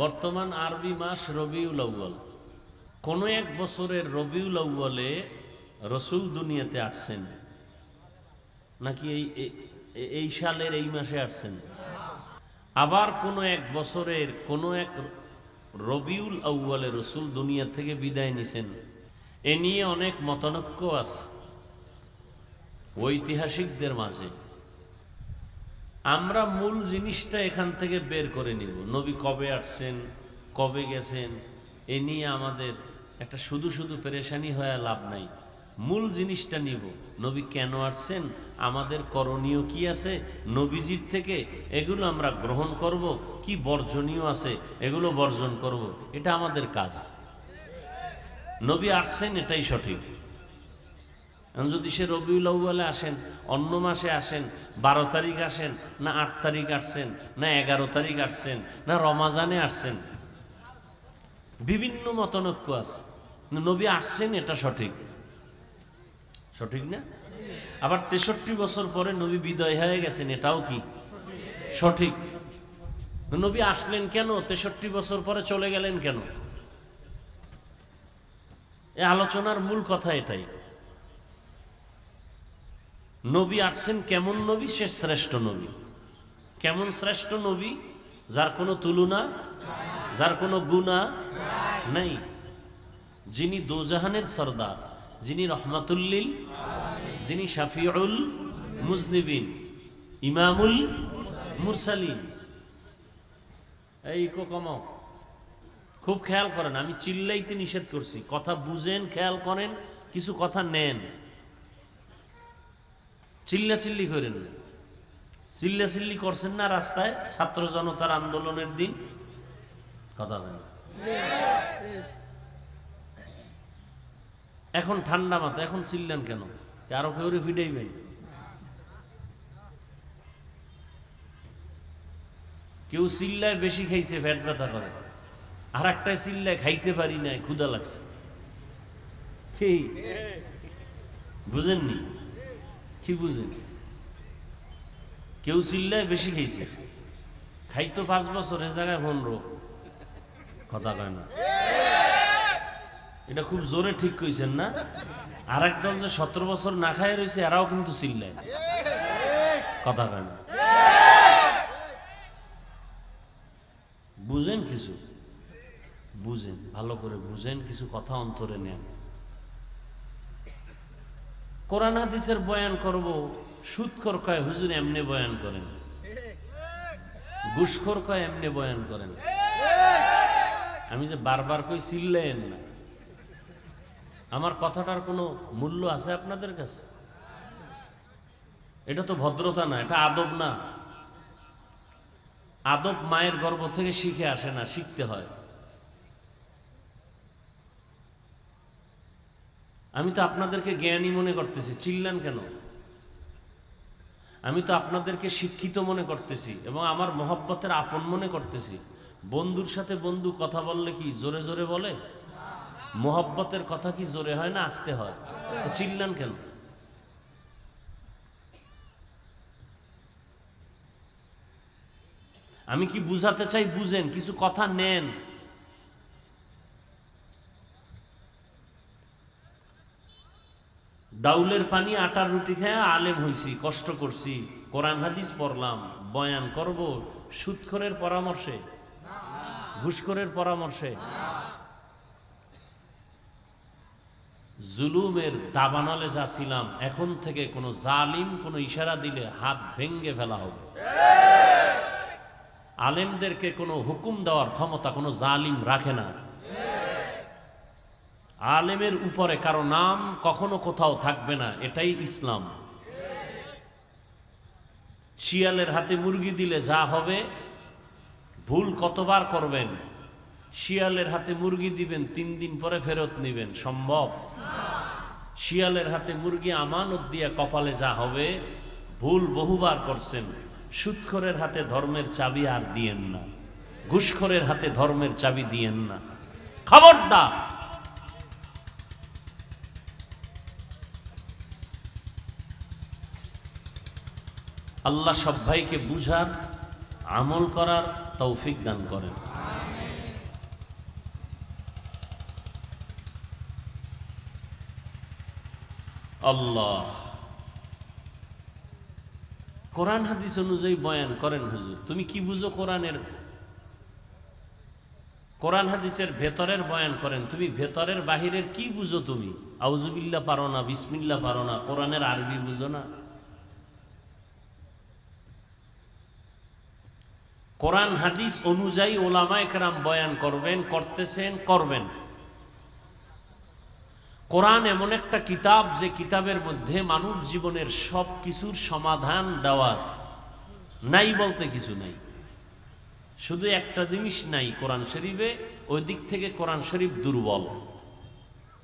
বর্তমান আরবি মাস রবিউল আউয়াল। কোনো এক বছরের রবিউল আউয়ালে রসুল দুনিয়াতে আসছেন নাকি এই সালের এই মাসে আসছেন? আবার কোনো এক বছরের কোনো এক রবিউল আউয়ালে রসুল দুনিয়া থেকে বিদায় নিছেন। এ নিয়ে অনেক মতানৈক্য আছে ঐতিহাসিকদের মাঝে। আমরা মূল জিনিসটা এখান থেকে বের করে নিব, নবী কবে আসছেন, কবে গেছেন, এ নিয়ে আমাদের একটা শুধু শুধু পেরেশানি হয়ে লাভ নাই। মূল জিনিসটা নিব, নবী কেন আসছেন, আমাদের করণীয় কি আছে নবীজির থেকে, এগুলো আমরা গ্রহণ করব, কি বর্জনীয় আছে এগুলো বর্জন করব, এটা আমাদের কাজ। নবী আসছেন এটাই সঠিক। যদি সে রবিউল আউয়ালে আসেন, অন্য মাসে আসেন, 12 তারিখ আসেন, না 8 তারিখ আসছেন, না 11 তারিখ আসছেন, না রমাজানে আসছেন, বিভিন্ন মতানৈক্য আছে। নবী আসছেন এটা সঠিক, সঠিক না? আবার 63 বছর পরে নবী বিদায় হয়ে গেছেন, এটাও কি সঠিক? নবী আসলেন কেন, 63 বছর পরে চলে গেলেন কেন? এই আলোচনার মূল কথা এটাই। নবী আসছেন কেমন নবী? সে শ্রেষ্ঠ নবী। কেমন শ্রেষ্ঠ নবী? যার কোনো তুলনা, যার কোনো গুণা নাই, যিনি দোজাহানের সরদার, যিনি রহমাতুল্লিল, যিনি শাফিউল মুজনিবিন, ইমামুল মুরসালিন। এই কমাও, খুব খেয়াল করেন, আমি চিল্লাইতে নিষেধ করছি, কথা বুঝেন, খেয়াল করেন, কিছু কথা নেন, চিল্লাচিল্লি করেন না। চিল্লাচিল্লি করছেন না রাস্তায় ছাত্র জনতার আন্দোলনের দিন, কথা হয় না। এখন ঠান্ডা মাথা, এখন চিল্লান কেন? আরো কেউ ফিডাইবেন? কেউ চিল্লায় বেশি খাইছে, পেট ব্যথা করে, আর একটা চিল্লায় খাইতে পারি নাই, ক্ষুধা লাগছে। কি বুঝেননি? কি বুঝেন? কেউ চিল্লায় বেশি খাইছে, খাইতো 5 বছর, এ জায়গায় 15, কথা কয় না। এটা খুব জোরে ঠিক কইছেন না? আর একদল যে 17 বছর না খায় রয়েছে, এরাও কিন্তু চিল্লায়, কথা কয় না। বুঝেন কিছু, বুঝেন, ভালো করে বুঝেন, কিছু কথা অন্তরে নেন। কোরআন হাদিসের বয়ান করব, সুদখোর কয় হুজুর এমনি বয়ান করেন, ঘুষখোর কয় এমনি বয়ান করেন। আমি যে বারবার কই চিল্লেন না, আমার কথাটার কোনো মূল্য আছে আপনাদের কাছে? এটা তো ভদ্রতা না, এটা আদব না। আদব মায়ের গর্ভ থেকে শিখে আসে না, শিখতে হয়। আমি তো আপনাদেরকে জ্ঞানী মনে করতেছি, চিল্লান কেন? আমি তো আপনাদেরকে শিক্ষিত মনে করতেছি এবং আমার মহব্বতের আপন মনে করতেছি। বন্ধুর সাথে বন্ধু কথা বললে কি জোরে জোরে বলে? মহব্বতের কথা কি জোরে হয় না আস্তে হয়? চিল্লান কেন? আমি কি বুঝাতে চাই বুঝেন, কিছু কথা নেন। ডাউলের পানি আটার রুটি খেয়ে আলেম হইছি, কষ্ট করছি, কোরআন হাদিস পড়লাম, বয়ান করব সুদখোরের পরামর্শে, ঘুষখোরের পরামর্শে, জুলুমের দাবানলে যাচ্ছিলাম, এখন থেকে কোন জালিম কোন ইশারা দিলে হাত ভেঙ্গে ফেলা হবে। আলেমদেরকে কোনো হুকুম দেওয়ার ক্ষমতা কোনো জালিম রাখে না। আলেমের উপরে কারো নাম কখনো কোথাও থাকবে না, এটাই ইসলাম। শিয়ালের হাতে মুরগি দিলে যা হবে, ভুল কতবার করবেন? শিয়ালের হাতে মুরগি দিবেন, 3 দিন পরে ফেরত নিবেন, সম্ভব? শিয়ালের হাতে মুরগি আমানত দিয়ে কপালে যা হবে, ভুল বহুবার করছেন। সুদখোরের হাতে ধর্মের চাবি আর দিয়েন না, ঘুষখোরের হাতে ধর্মের চাবি দিয়েন না, খবরদার। আল্লাহ সব ভাইকে বুঝার, আমল করার তৌফিক দান করেন। আল্লাহ, কোরআন হাদিস অনুযায়ী বয়ান করেন হুজুর। তুমি কি বুঝো কোরআনের? কোরআন হাদিসের ভেতরের বয়ান করেন, তুমি ভেতরের বাহিরের কি বুঝো? তুমি আউযুবিল্লাহ পারো না, বিসমিল্লাহ পারো না, কোরআনের আরবি বুঝো না। কোরআন হাদিস অনুযায়ী ওলামায়ে কেরাম বয়ান করবেন, করতেছেন, করবেন। কোরআন এমন একটা কিতাব যে কিতাবের মধ্যে মানব জীবনের সব কিছুর সমাধান দেওয়া আছে। নাই বলতে কিছু নাই, শুধু একটা জিনিস নাই কোরআন শরীফে, ওই দিক থেকে কোরআন শরীফ দুর্বল।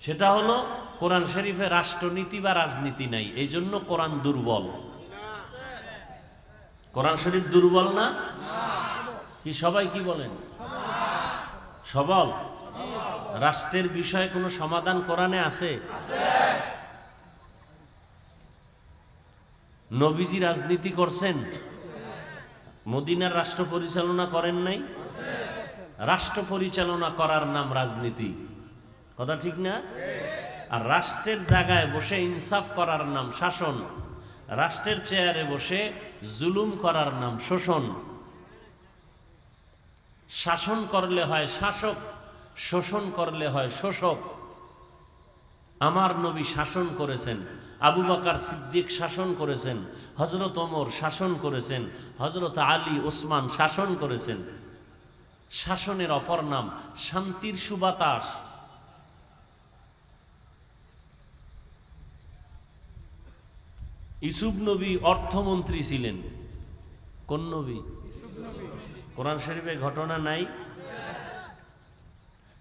সেটা হলো কোরআন শরীফে রাষ্ট্রনীতি বা রাজনীতি নাই, এই জন্য কোরআন দুর্বল। কোরআন শরীফ দুর্বল না? কি সবাই কি বলেন? সবল। রাষ্ট্রের বিষয়ে কোনো সমাধান কোরআনে আছে? নবীজি রাজনীতি করছেন? মদিনার রাষ্ট্র পরিচালনা করেন নাই? রাষ্ট্র পরিচালনা করার নাম রাজনীতি, কথা ঠিক না? আর রাষ্ট্রের জায়গায় বসে ইনসাফ করার নাম শাসন, রাষ্ট্রের চেয়ারে বসে জুলুম করার নাম শোষণ। শাসন করলে হয় শাসক, শোষণ করলে হয় শোষক। আমার নবী শাসন করেছেন, আবু বকর সিদ্দিক শাসন করেছেন, হযরত ওমর শাসন করেছেন, হযরত আলী ওসমান শাসন করেছেন। শাসনের অপর নাম শান্তির সুবাতাস। ইউসুফ নবী অর্থমন্ত্রী ছিলেন। কোন নবী? কোরআন শরীফে ঘটনা নাই?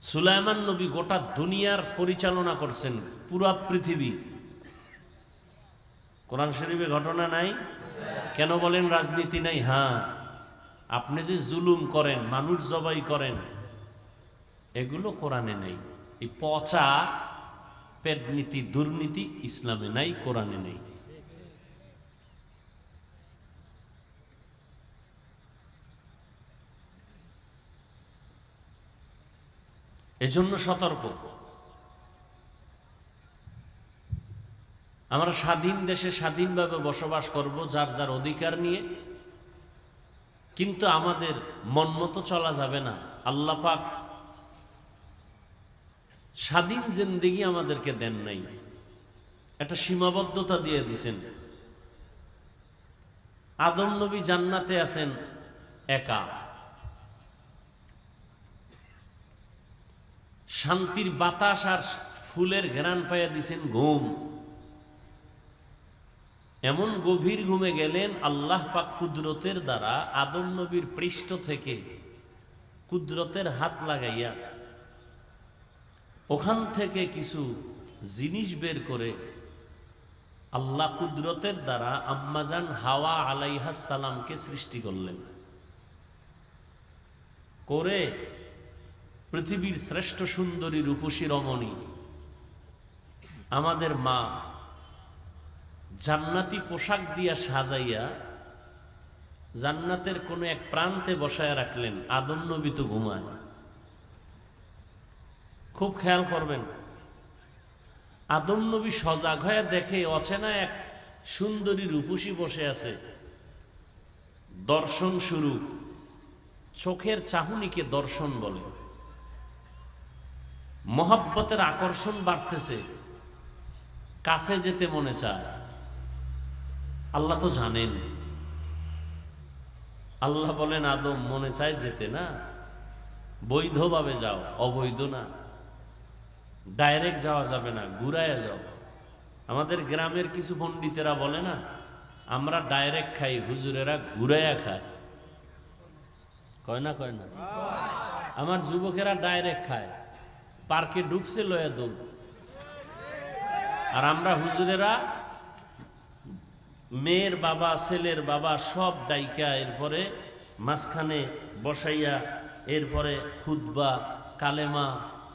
সুলাইমান নবী গোটা দুনিয়ার পরিচালনা করছেন, পুরা পৃথিবী। কোরআন শরীফে ঘটনা নাই? কেন বলেন রাজনীতি নাই? হ্যাঁ, আপনি যে জুলুম করেন, মানুষ জবাই করেন, এগুলো কোরআনে নেই। এই পচা পেটনীতি, দুর্নীতি ইসলামে নাই, কোরআনে নেই। এজন্য সতর্ক। আমরা স্বাধীন দেশে স্বাধীনভাবে বসবাস করব, যার যার অধিকার নিয়ে, কিন্তু আমাদের মন মতো চলা যাবে না। আল্লাহ পাক স্বাধীন জিন্দেগি আমাদেরকে দেন নাই, একটা সীমাবদ্ধতা দিয়ে দিছেন। আদম নবী জান্নাতে আছেন একা, শান্তির বাতাস আর ফুলের ঘ্রাণ পাইয়া দিছেন ঘুম। এমন গভীর ঘুমে গেলেন, আল্লাহ পাক কুদরতের দ্বারা আদম নবীর পৃষ্ঠ থেকে কুদরতের হাত লাগাইয়া ওখান থেকে কিছু জিনিস বের করে আল্লাহ কুদরতের দ্বারা আম্মাজান হাওয়া আলাইহাস সালামকে সৃষ্টি করলেন। করে পৃথিবীর শ্রেষ্ঠ সুন্দরী রূপসী রমণী আমাদের মা জান্নাতি পোশাক দিয়া সাজাইয়া জান্নাতের কোন এক প্রান্তে বসায় রাখলেন। আদম নবী তো ঘুমায়। খুব খেয়াল করবেন, আদম নবী সজাগ হয়ে দেখে অচেনা এক সুন্দরী রূপসী বসে আছে। দর্শন শুরু। চোখের চাহনিকে দর্শন বলে। মহব্বতের আকর্ষণ বাড়তেছে, কাছে যেতে মনে চায়। আল্লাহ তো জানেন। আল্লাহ বলেন, আদম মনে চায় যেতে না, বৈধভাবে যাও, অবৈধ না। ডাইরেক্ট যাওয়া যাবে না, ঘুরাইয়া যাও। আমাদের গ্রামের কিছু পণ্ডিতেরা বলে না, আমরা ডাইরেক্ট খাই, হুজুরেরা ঘুরাইয়া খায়। কয় না? কয় না? আমার যুবকেরা ডাইরেক্ট খায়, পার্কে ঢুকছে লয়া দৌড়। আর আমরা হুজুরেরা মেয়ের বাবা, ছেলের বাবা সব ডাইকা, এরপরে মাঝখানে বসাইয়া, এরপরে খুতবা, কালেমা,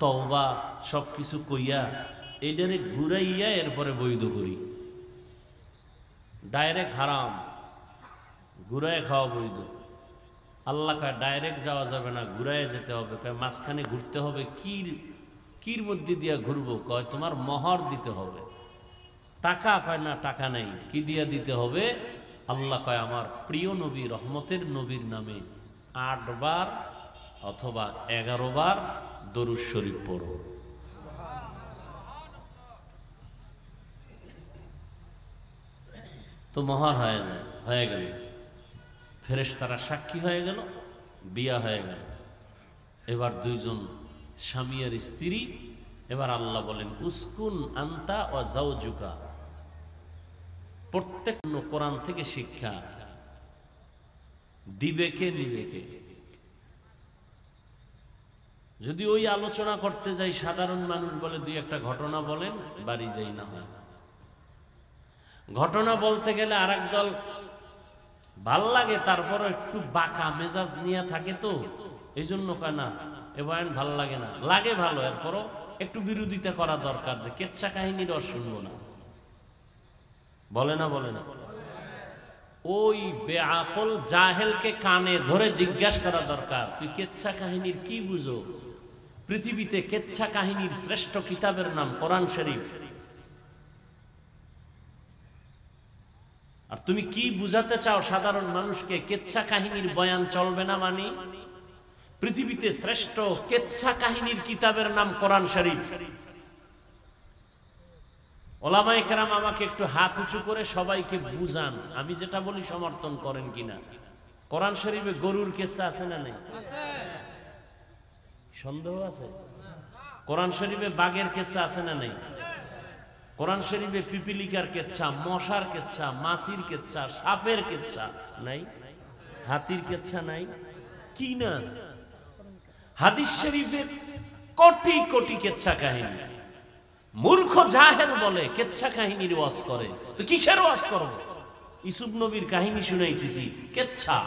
তওবা সব কিছু কইয়া এইটারে ঘুরাইয়া এরপরে বৈধ করি। ডাইরেক্ট হারাম, ঘুরায় খাওয়া বৈধ। আল্লাহ কয় ডাইরেক্ট যাওয়া যাবে না, ঘুরাইয়া যেতে হবে। কয় মাঝখানে ঘুরতে হবে। কির মধ্যে দিয়া ঘুরবো? কয় তোমার মোহর দিতে হবে। টাকা কয় না, টাকা নেই, কি দিয়া দিতে হবে? আল্লাহ কয় আমার প্রিয় নবী রহমতের নবীর নামে 8 বার অথবা 11 বার দরুদ শরীফ পড়ো। তো মহান হয়ে গেল, ফেরেশতারা সাক্ষী হয়ে গেল, বিয়া হয়ে গেল। এবার দুইজন স্বামী আর স্ত্রী। এবার আল্লাহ বলেন উসকুন আনতা ওয়া যাওজুকা। প্রত্যেক কোরআন থেকে শিক্ষা দিবে কে নিবে কে। যদি ওই আলোচনা করতে যাই সাধারণ মানুষ বলে দুই একটা ঘটনা বলেন, বাড়ি যাই না হয়। ঘটনা বলতে গেলে আরেক দল ভাল লাগে, তারপরও একটু বাঁকা মেজাজ নিয়ে থাকে, তো এই জন্য কয় না এ বয়ান ভাল লাগে না। লাগে ভালো, এরপরও একটু বিরোধিতা করা দরকার, যে কেচ্ছা কাহিনীর রস শুনবো না। বলে না বলে না? ওই বেআকল জাহেলকে কানে ধরে জিজ্ঞাসা করা দরকার, তুই কেচ্ছা কাহিনীর কি বুঝো? পৃথিবীতে কেচ্ছা কাহিনীর শ্রেষ্ঠ কিতাবের নাম কোরআন শরীফ, আর তুমি কি বুঝাতে চাও সাধারণ মানুষকে? কেচ্ছা কাহিনীর বয়ান চলবে না মানে? পৃথিবীতে শ্রেষ্ঠ কেচ্ছা কাহিনীর কিতাবের নাম কোরআন শরীফ। ওলামায়ে কেরাম আমাকে একটু হাত উঁচু করে সবাইকে বুঝান, আমি যেটা বলি সমর্থন করেন কিনা। কোরআন শরীফে গরুর কেচ্ছা আছে না নেই? সন্দেহ আছে? কোরআন শরীফে বাঘের কেচ্ছা আছে না নেই? কোরআন শরীফে পিপিলিকার কেচ্ছা, মশার কেচ্ছা, মাছির কেচ্ছা, সাপের কেচ্ছা নাই? হাতির কেচ্ছা নাই? কি না? হাদিস শরীফে কোটি কোটি কেচ্ছা কাহিনী। মূর্খ জাহেল বলে কেচ্ছা কাহিনীর ওয়াজ করে, তো কিসের ওয়াজ করব? ইউসুফ নবীর কাহিনী শুনাইতেছি, কেচ্ছা।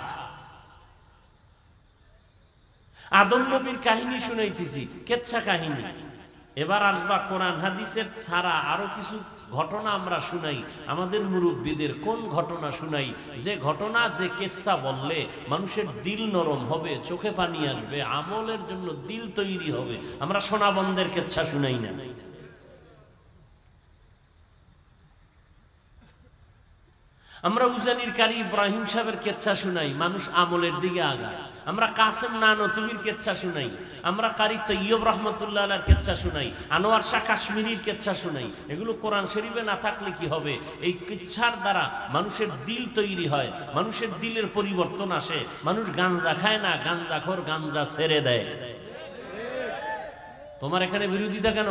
আদম নবীর কাহিনী শুনাইতেছি, কেচ্ছা কাহিনী। এবার আসবা কোরআন হাদিসের ছাড়া আরো কিছু ঘটনা আমরা শুনাই। আমাদের মুরব্বীদের কোন ঘটনা শুনাই, যে ঘটনা, যে কেচ্ছা বললে মানুষের দিল নরম হবে, চোখে পানি আসবে, আমলের জন্য দিল তৈরি হবে। আমরা সোনাবন্দের কেচ্ছা শুনাই না। আমরা উজানির কারি ইব্রাহিম সাহেবের কেচ্ছা শুনাই, মানুষ আমলের দিকে আগায়। আমরা কাসেম নানতুবির কেচ্ছা শুনাই, আমরা কারি তৈয়ব রহমতুল্লাহ আলাইহির কেচ্ছা শুনাই, আনোয়ার শাহ কাশ্মীরির কেচ্ছা শুনাই। এগুলো কোরআন শরীফে না থাকলে কি হবে? এই কেচ্ছার দ্বারা মানুষের দিল তৈরি হয়, মানুষের দিলের পরিবর্তন আসে। মানুষ গাঞ্জা খায় না, গাঞ্জাখোর গাঞ্জা ছেড়ে দেয়। তোমার এখানে বিরোধিতা কেন?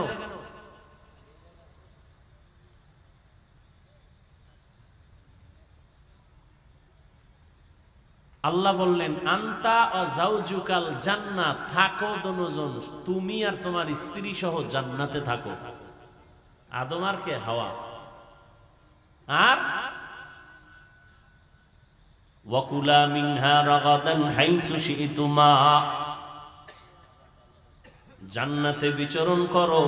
আল্লাহ বললেন আনতা ও যাওজুকাল জান্নাত, থাকো দুজন, তুমি আর তোমার স্ত্রী সহ জান্নাতে থাকো। আদম আর কে? হাওয়া। আর ওয়াকুলা মিনহা রাগাদান হাইসু শিতুমা, জান্নাতে বিচরণ করো।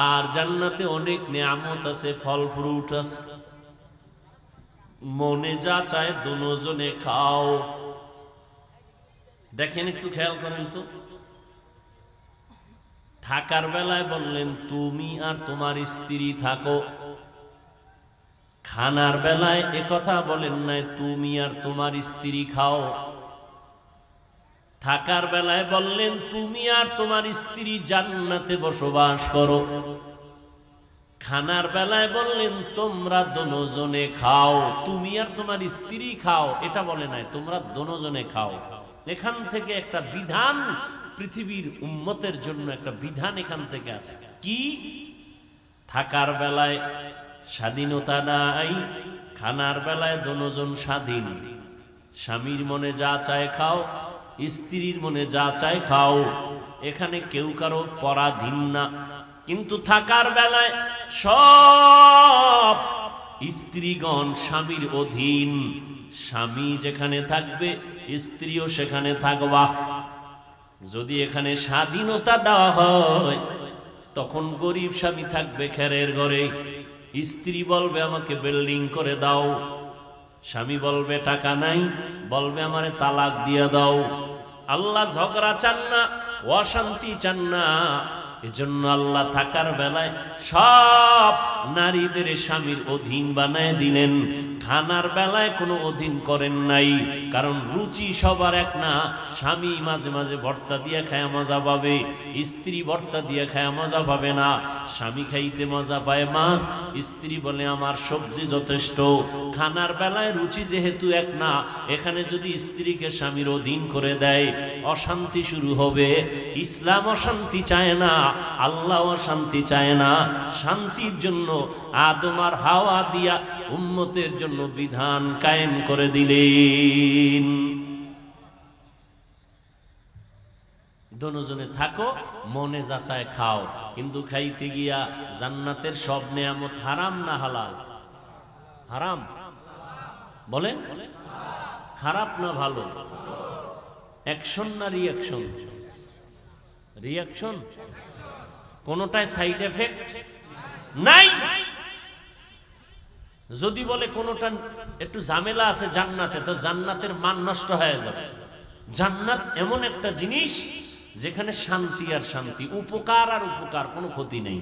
আর জান্নাতে অনেক নিয়ামত আছে, ফল ফ্রুট আছে, মনে যা চায় দুজনে খাও। দেখেন, একটু খেয়াল করেন তো। থাকার বেলায় বললেন তুমি আর তোমার স্ত্রী থাকো, খানার বেলায় একথা বলেন নাই তুমি আর তোমার স্ত্রী খাও। থাকার বেলায় বললেন তুমি আর তোমার স্ত্রী জান্নাতে বসবাস করো, খানার বেলায় বললেন তোমরা দুজনে খাও, তুমি আর তোমার স্ত্রী খাও। এটা বলে নাই তোমরা দুজনে খাও। এখান থেকে একটা বিধান, পৃথিবীর উম্মতের জন্য একটা বিধান এখান থেকে আসে। কি? থাকার বেলায় স্বাধীনতা নাই, খানার বেলায় দুজন স্বাধীন। স্বামীর মনে যা চায় খাও, স্ত্রীর মনে যা চায় খাও, এখানে কেউ কারো পরাধীন না। কিন্তু থাকার বেলায় সব স্ত্রীগণ স্বামীর অধীন। স্বামী যেখানে থাকবে স্ত্রীও সেখানে থাকবা। যদি এখানে স্বাধীনতা দেওয়া হয় তখন গরিব স্বামী থাকবে খেরের ঘরে, স্ত্রী বলবে আমাকে বিল্ডিং করে দাও, স্বামী বলবে টাকা নাই, বলবে আমারে তালাক দিয়ে দাও। আল্লাহ ঝগড়া চান না, অশান্তি চান না। এজন্য আল্লাহ থাকার বেলায় সব নারীদের স্বামীর অধীন বানায় দিলেন, খানার বেলায় কোনো অধীন করেন নাই। কারণ রুচি সবার এক না। স্বামী মাঝে মাঝে ভর্তা দিয়ে খায়া মজা পাবে, স্ত্রী ভর্তা দিয়ে খায়া মজা পাবে না। স্বামী খাইতে মজা পায় মাছ, স্ত্রী বলে আমার সবজি যথেষ্ট। খানার বেলায় রুচি যেহেতু এক না, এখানে যদি স্ত্রীকে স্বামীর অধীন করে দেয় অশান্তি শুরু হবে। ইসলাম অশান্তি চায় না, আল্লাহ অশান্তি চায় না। শান্তির জন্য আদম আর হাওয়া দিয়া উম্মতের জন্য বিধান কায়েম করে দিলেন। দুজনে থাকো, মনে যাচায় খাও, কিন্তু খাইতে গিয়া জান্নাতের সব নেয়ামত হারাম না হালাল? হারাম বলেন, খারাপ না ভালো? অ্যাকশন না রিয়াকশন? রিয়াকশন। কোনটায় সাইড এফেক্ট নাই। যদি বলে কোনটা একটু ঝামেলা আছে জান্নাতে, তো জান্নাতের মান নষ্ট হয়ে যাবে। জান্নাত এমন একটা জিনিস যেখানে শান্তি আর শান্তি, উপকার আর উপকার, কোনো ক্ষতি নেই।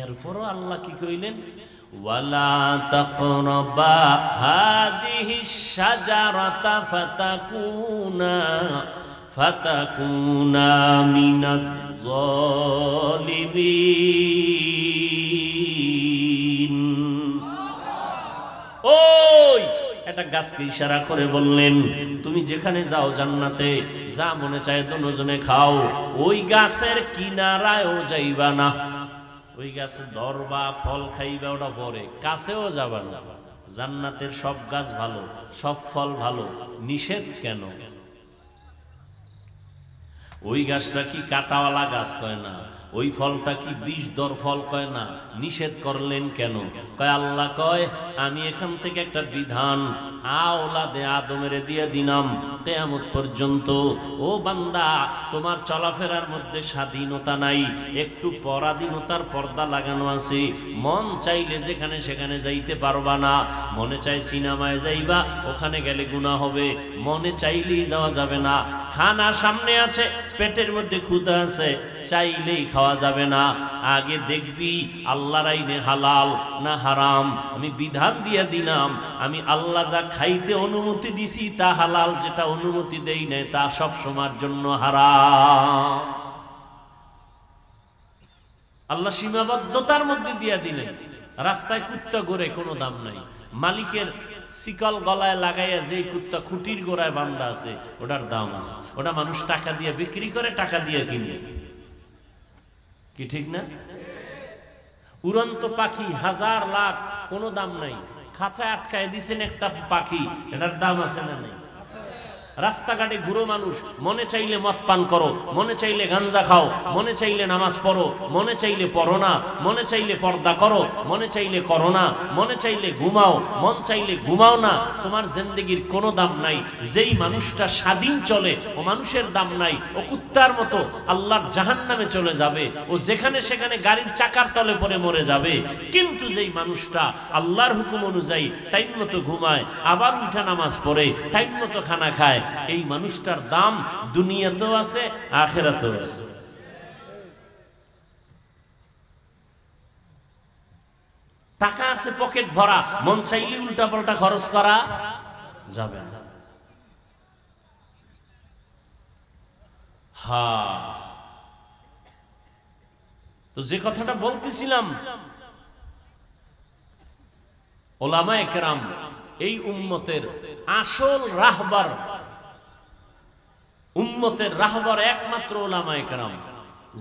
এরপরও আল্লাহ কি কইলেন? ওয়ালা তাকরাবা হাযিহিশ শাজারাতা ফাতাকুনা মিনাজ যালিমিন। ওই একটা গাছকে ইশারা করে বললেন, তুমি যেখানে যাও জান্নাতে, যা মনে চায় দুজনে খাও, ওই গাছের কিনারায়ও যাইবা না। ওই গাছে ধরবা, ফল খাইবা, ওটা পরে, কাছেও যাবা না। জান্নাতের সব গাছ ভালো, সব ফল ভালো, নিষেধ কেন? ওই গাছটা কি কাটাওয়ালা গাছ কয় না, ওই ফলটা কি বিষধর ফল কয় না, নিষেধ করলেন কেন? কয় আল্লাহ কয় আমি এখান থেকে একটা বিধান আওলাদে আদমের দিয়ে দিলাম কিয়ামত পর্যন্ত। ও বান্দা, তোমার চলাফেরার মধ্যে স্বাধীনতা নাই, একটু পরাধীনতার পর্দা লাগানো আছে। মন চাইলে যেখানে সেখানে যাইতে পারবা না। মনে চায় সিনেমায় যাইবা, ওখানে গেলে গুনাহ হবে, মনে চাইলেই যাওয়া যাবে না। খানা সামনে আছে, পেটের মধ্যে ক্ষুধা আছে, চাইলেই খাওয়া যাবে না। আগে দেখবি আল্লাহর আইনে হালাল না হারাম। আমি বিধান দিয়ে দিলাম, আমি আল্লাহ যা খাইতে অনুমতি দিছি তা হালাল, যেটা অনুমতি দেই নাই তা সব সময়ের জন্য হারাম। আল্লাহ সীমাবদ্ধতার মধ্যে দিয়ে দিলেন। রাস্তায় কুত্তা ঘুরে কোনো দাম নাই, মালিকের শিকল গলায় লাগাইয়া যেই কুত্তা খুঁটির গোড়ায় বান্ধা আছে ওটার দাম আছে। ওটা মানুষ টাকা দিয়ে বিক্রি করে, টাকা দিয়ে কিনে, কি ঠিক না? উড়ন্ত পাখি হাজার লাখ, কোনো দাম নাই। খাঁচায় আটকায় দিছেন একটা পাখি, এটার দাম আছে না নাই? রাস্তাঘাটে ঘুরো মানুষ, মনে চাইলে মদ পান করো, মনে চাইলে গাঞ্জা খাও, মনে চাইলে নামাজ পড়ো, মনে চাইলে পড়ো না, মনে চাইলে পর্দা করো, মনে চাইলে করো না, মনে চাইলে ঘুমাও, মন চাইলে ঘুমাও না। তোমার জিন্দেগির কোনো দাম নাই। যেই মানুষটা স্বাধীন চলে ও মানুষের দাম নাই, ও কুত্তার মতো আল্লাহর জাহান্নামে চলে যাবে। ও যেখানে সেখানে গাড়ির চাকার তলে পড়ে মরে যাবে। কিন্তু যেই মানুষটা আল্লাহর হুকুম অনুযায়ী টাইম মতো ঘুমায়, আবার উঠা নামাজ পড়ে, টাইম মতো খানা খায়, এই মানুষটার দাম দুনিয়াতেও আছে, আখিরাতেও আছে। টাকা আছে পকেট ভরা, মন চাইলে উল্টা পাল্টা খরচ করা যাবে না। হ্যাঁ, তো যে কথাটা বলতেছিলাম, ওলামায়ে কেরাম এই উম্মতের আসল রাহবার, উম্মতের রাহবার একমাত্র ওলামায়ে কেরাম।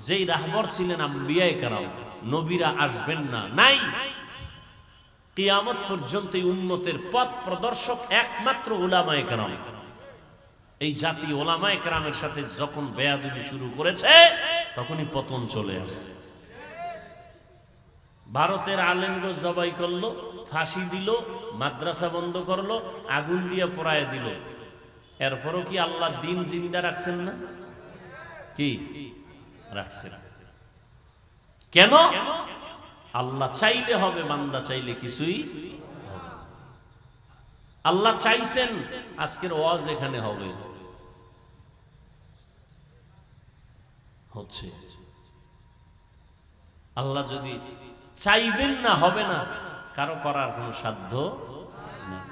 যেই রাহবার ছিলেন আম্বিয়ায়ে কেরাম, নবীরা আসবেন না, নাই। কিয়ামত পর্যন্ত এই উম্মতের পথ প্রদর্শক একমাত্র ওলামায়ে কেরাম। এই জাতি ওলামায়ে কেরামের সাথে যখন বেয়াদবি শুরু করেছে, তখনই পতন চলে আসে। ভারতের আলেমগো জবাই করলো, ফাঁসি দিল, মাদ্রাসা বন্ধ করলো, আগুন দিয়ে পোড়ায় দিল। এরপরও কি আল্লাহ দিন জিন্দা রাখছেন না? কি রাখছেন? কেন? আল্লাহ চাইলে হবে, বান্দা চাইলে কিছুই হবে। আল্লাহ চাইছেন আজকের ওয়াজ এখানে হবে, হচ্ছে। আল্লাহ যদি চাইবেন না, হবে না, কারো করার কোনো সাধ্য নেই।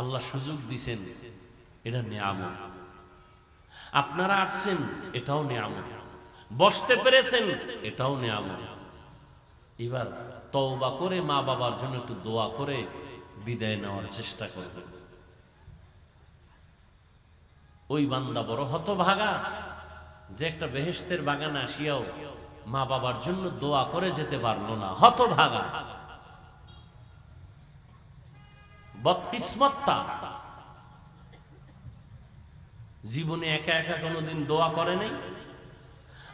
আল্লাহ সুযোগ দিছেন, এটা নিয়ামত। আপনারা আসছেন, এটাও নিয়ামত। বসতে পেরেছেন, এটাও নিয়ামত। এবার তওবা করে মা বাবার জন্য একটু দোয়া করে বিদায় নেওয়ার চেষ্টা করবেন। ওই বান্দা বড় হতভাগা যে একটা বেহেশতের বাগানে আসিয়াও মা বাবার জন্য দোয়া করে যেতে পারলো না। হতভাগা, বদকিসমত তার। জীবনে একা একা কোনোদিন দোয়া করে নাই।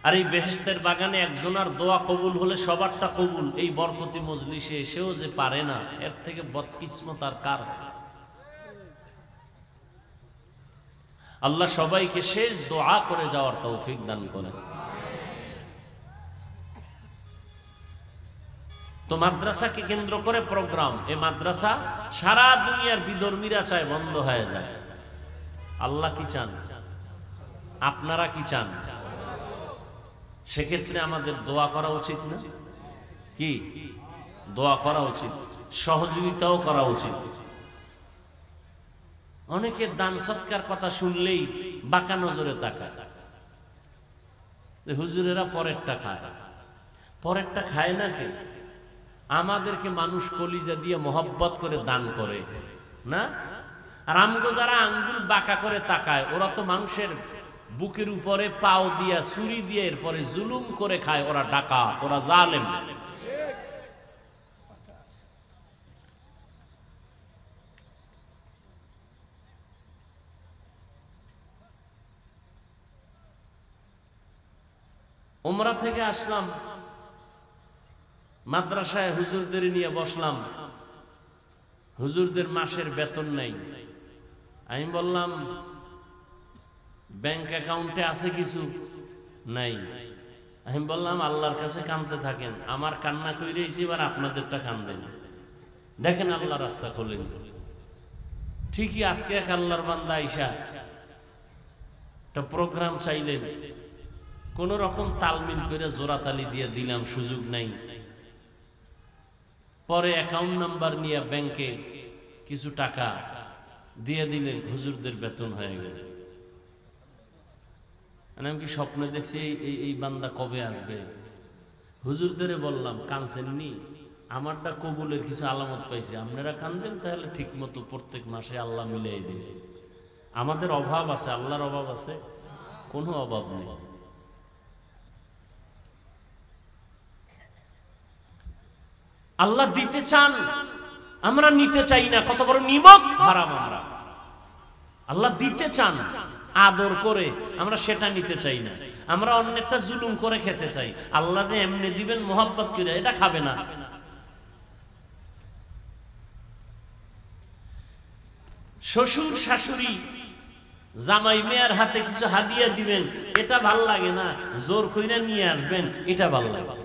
আর এই বেহেশতের বাগানে একজনের দোয়া কবুল হলে সবারটা কবুল। এই বরকতি মজলিসে এসেও যে পারে না, এর থেকে বদকিসমত আর কার? আল্লাহ সবাইকে শেষ দোয়া করে যাওয়ার তৌফিক দান করেন। তো মাদ্রাসাকে কেন্দ্র করে প্রোগ্রাম, এই মাদ্রাসা সারা দুনিয়ার বিধর্মীরা চায় বন্ধ হয়ে যায়। আল্লাহ কি চান? আপনারা কি চান? সেক্ষেত্রে আমাদের দোয়া করা উচিত না? কি দোয়া করা উচিত, সহযোগিতাও করা উচিত। অনেকের দান সৎকার কথা শুনলেই বাঁকা নজরে তাকায়। হুজুরেরা পরেরটা খায়, পরেরটা খায় না কে? আমাদেরকে মানুষ কলিজা দিয়ে মহব্বত করে দান করে না। আর আমগো যারা আঙ্গুল বাঁকা করে তাকায়, ওরা তো মানুষের বুকের উপরে পাও দিয়া ছুরি দিয়ে এরপরে জুলুম করে খায়। ওরা ডাকাত, ওরা জালেম। উমরা থেকে আসলাম, মাদ্রাসায় হুজুরদের নিয়ে বসলাম। হুজুরদের মাসের বেতন নাই। আমি বললাম, ব্যাংক অ্যাকাউন্টে আছে কিছু? নাই। আমি বললাম, আল্লাহর কাছে কাঁদতে থাকেন, আমার কান্না কইরেছি, এবার আপনাদেরটা কান্দেন, দেখেন আল্লাহ রাস্তা খোলেন। ঠিকই আজকে এক আল্লাহর বান্দা আইসা একটা প্রোগ্রাম চাইলেন, কোন রকম তালমিল করে জোরাতালি দিয়ে দিলাম, সুযোগ নাই। পরে অ্যাকাউন্ট নাম্বার নিয়ে ব্যাংকে কিছু টাকা দিয়ে দিলেন, হুজুরদের বেতন হয়ে গেল। আমি কি স্বপ্নে দেখছি এই বান্দা কবে আসবে? হুজুরদের বললাম, কাঁদছেননি? আমারটা কবুলের কিছু আলামত পাইছি, আপনারা কান্দেন, তাহলে ঠিক মতো প্রত্যেক মাসে আল্লাহ মিলিয়ে দিবে। আমাদের অভাব আছে, আল্লাহর অভাব আছে? কোনো অভাব নেই। আল্লাহ দিতে চান, আমরা নিতে চাই না। কত বড় নিমক হারাম আমরা। আল্লাহ দিতে চান আদর করে, আমরা সেটা নিতে চাই না। আমরা অন্যেরটা জুলুম করে খেতে চাই। আল্লাহ যে এমনি দিবেন মোহাব্বত করে, এটা খাবে না। শ্বশুর শাশুড়ি জামাই মেয়ের হাতে কিছু হাদিয়া দিবেন, এটা ভাল লাগে না। জোর কইরা নিয়ে আসবেন, এটা ভাল লাগে।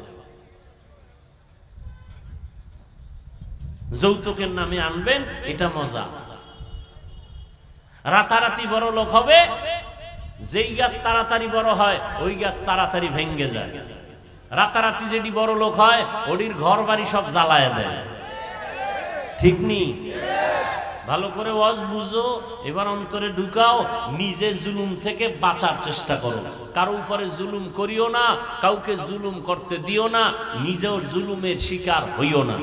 যৌতুকের নামে আনবেন, এটা মজা। রাতারাতি বড় লোক হবে, যেই গাছ তাড়াতাড়ি বড় হয় ওই গাছ তাড়াতাড়ি ভেঙ্গে যায়। রাতারাতি যেটি বড় লোক হয়, ওটির ঘর বাড়ি সব জ্বালায় দেয়। ঠিক নি? ভালো করে ওয়াজ বুঝো, এবার অন্তরে ঢুকাও, নিজে জুলুম থেকে বাঁচার চেষ্টা করো। কারো উপরে জুলুম করিও না, কাউকে জুলুম করতে দিও না, নিজেও জুলুমের শিকার হইও না।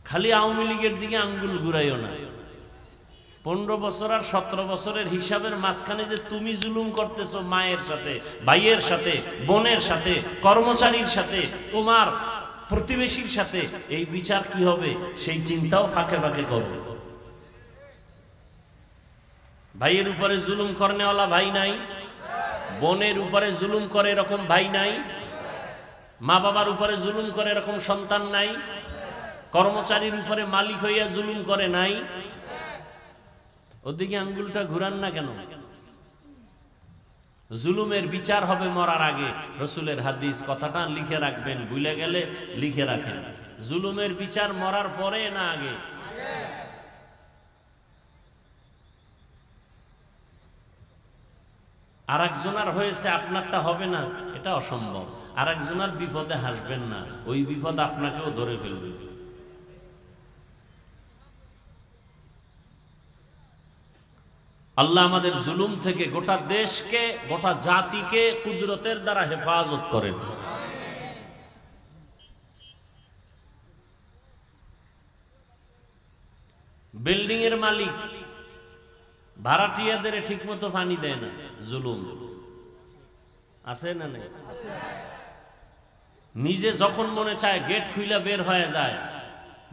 খালি আওয়ামী লীগের দিকে আঙ্গুল ঘুরাইও না। 15 বছর আর 17 বছরের হিসাবের মাঝখানে যে তুমি জুলুম করতেছো মায়ের সাথে, ভাইয়ের সাথে, বোনের সাথে, কর্মচারীর সাথে, তোমার প্রতিবেশীর সাথে, এই বিচার কি হবে সেই চিন্তাও ফাঁকে ফাঁকে করো। ভাইয়ের উপরে জুলুম করনেওয়ালা ভাই নাই? বোনের উপরে জুলুম করে এরকম ভাই নাই? মা বাবার উপরে জুলুম করে এরকম সন্তান নাই? কর্মচারীর উপরে মালিক হইয়া জুলুম করে নাই? ওদিকে আঙ্গুলটা ঘুরান না কেন? জুলুমের বিচার হবে মরার আগে। রসুলের হাদিস, কথাটা লিখে রাখবেন, ভুলে গেলে লিখে রাখেন। জুলুমের বিচার মরার পরে না আগে? আর একজনের হয়েছে আপনারটা হবে না, এটা অসম্ভব। আর একজনের বিপদে হাসবেন না, ওই বিপদ আপনাকেও ধরে ফেলবে। আল্লাহ আমাদের জুলুম থেকে গোটা দেশকে, গোটা জাতিকে কুদরতের দ্বারা হেফাজত করেন। বিল্ডিং এর মালিক ভাড়াটিয়াদের ঠিক মতো পানি দেয় না, জুলুম আছে না নেই? নিজে যখন মনে চায় গেট খুইলা বের হয়ে যায়,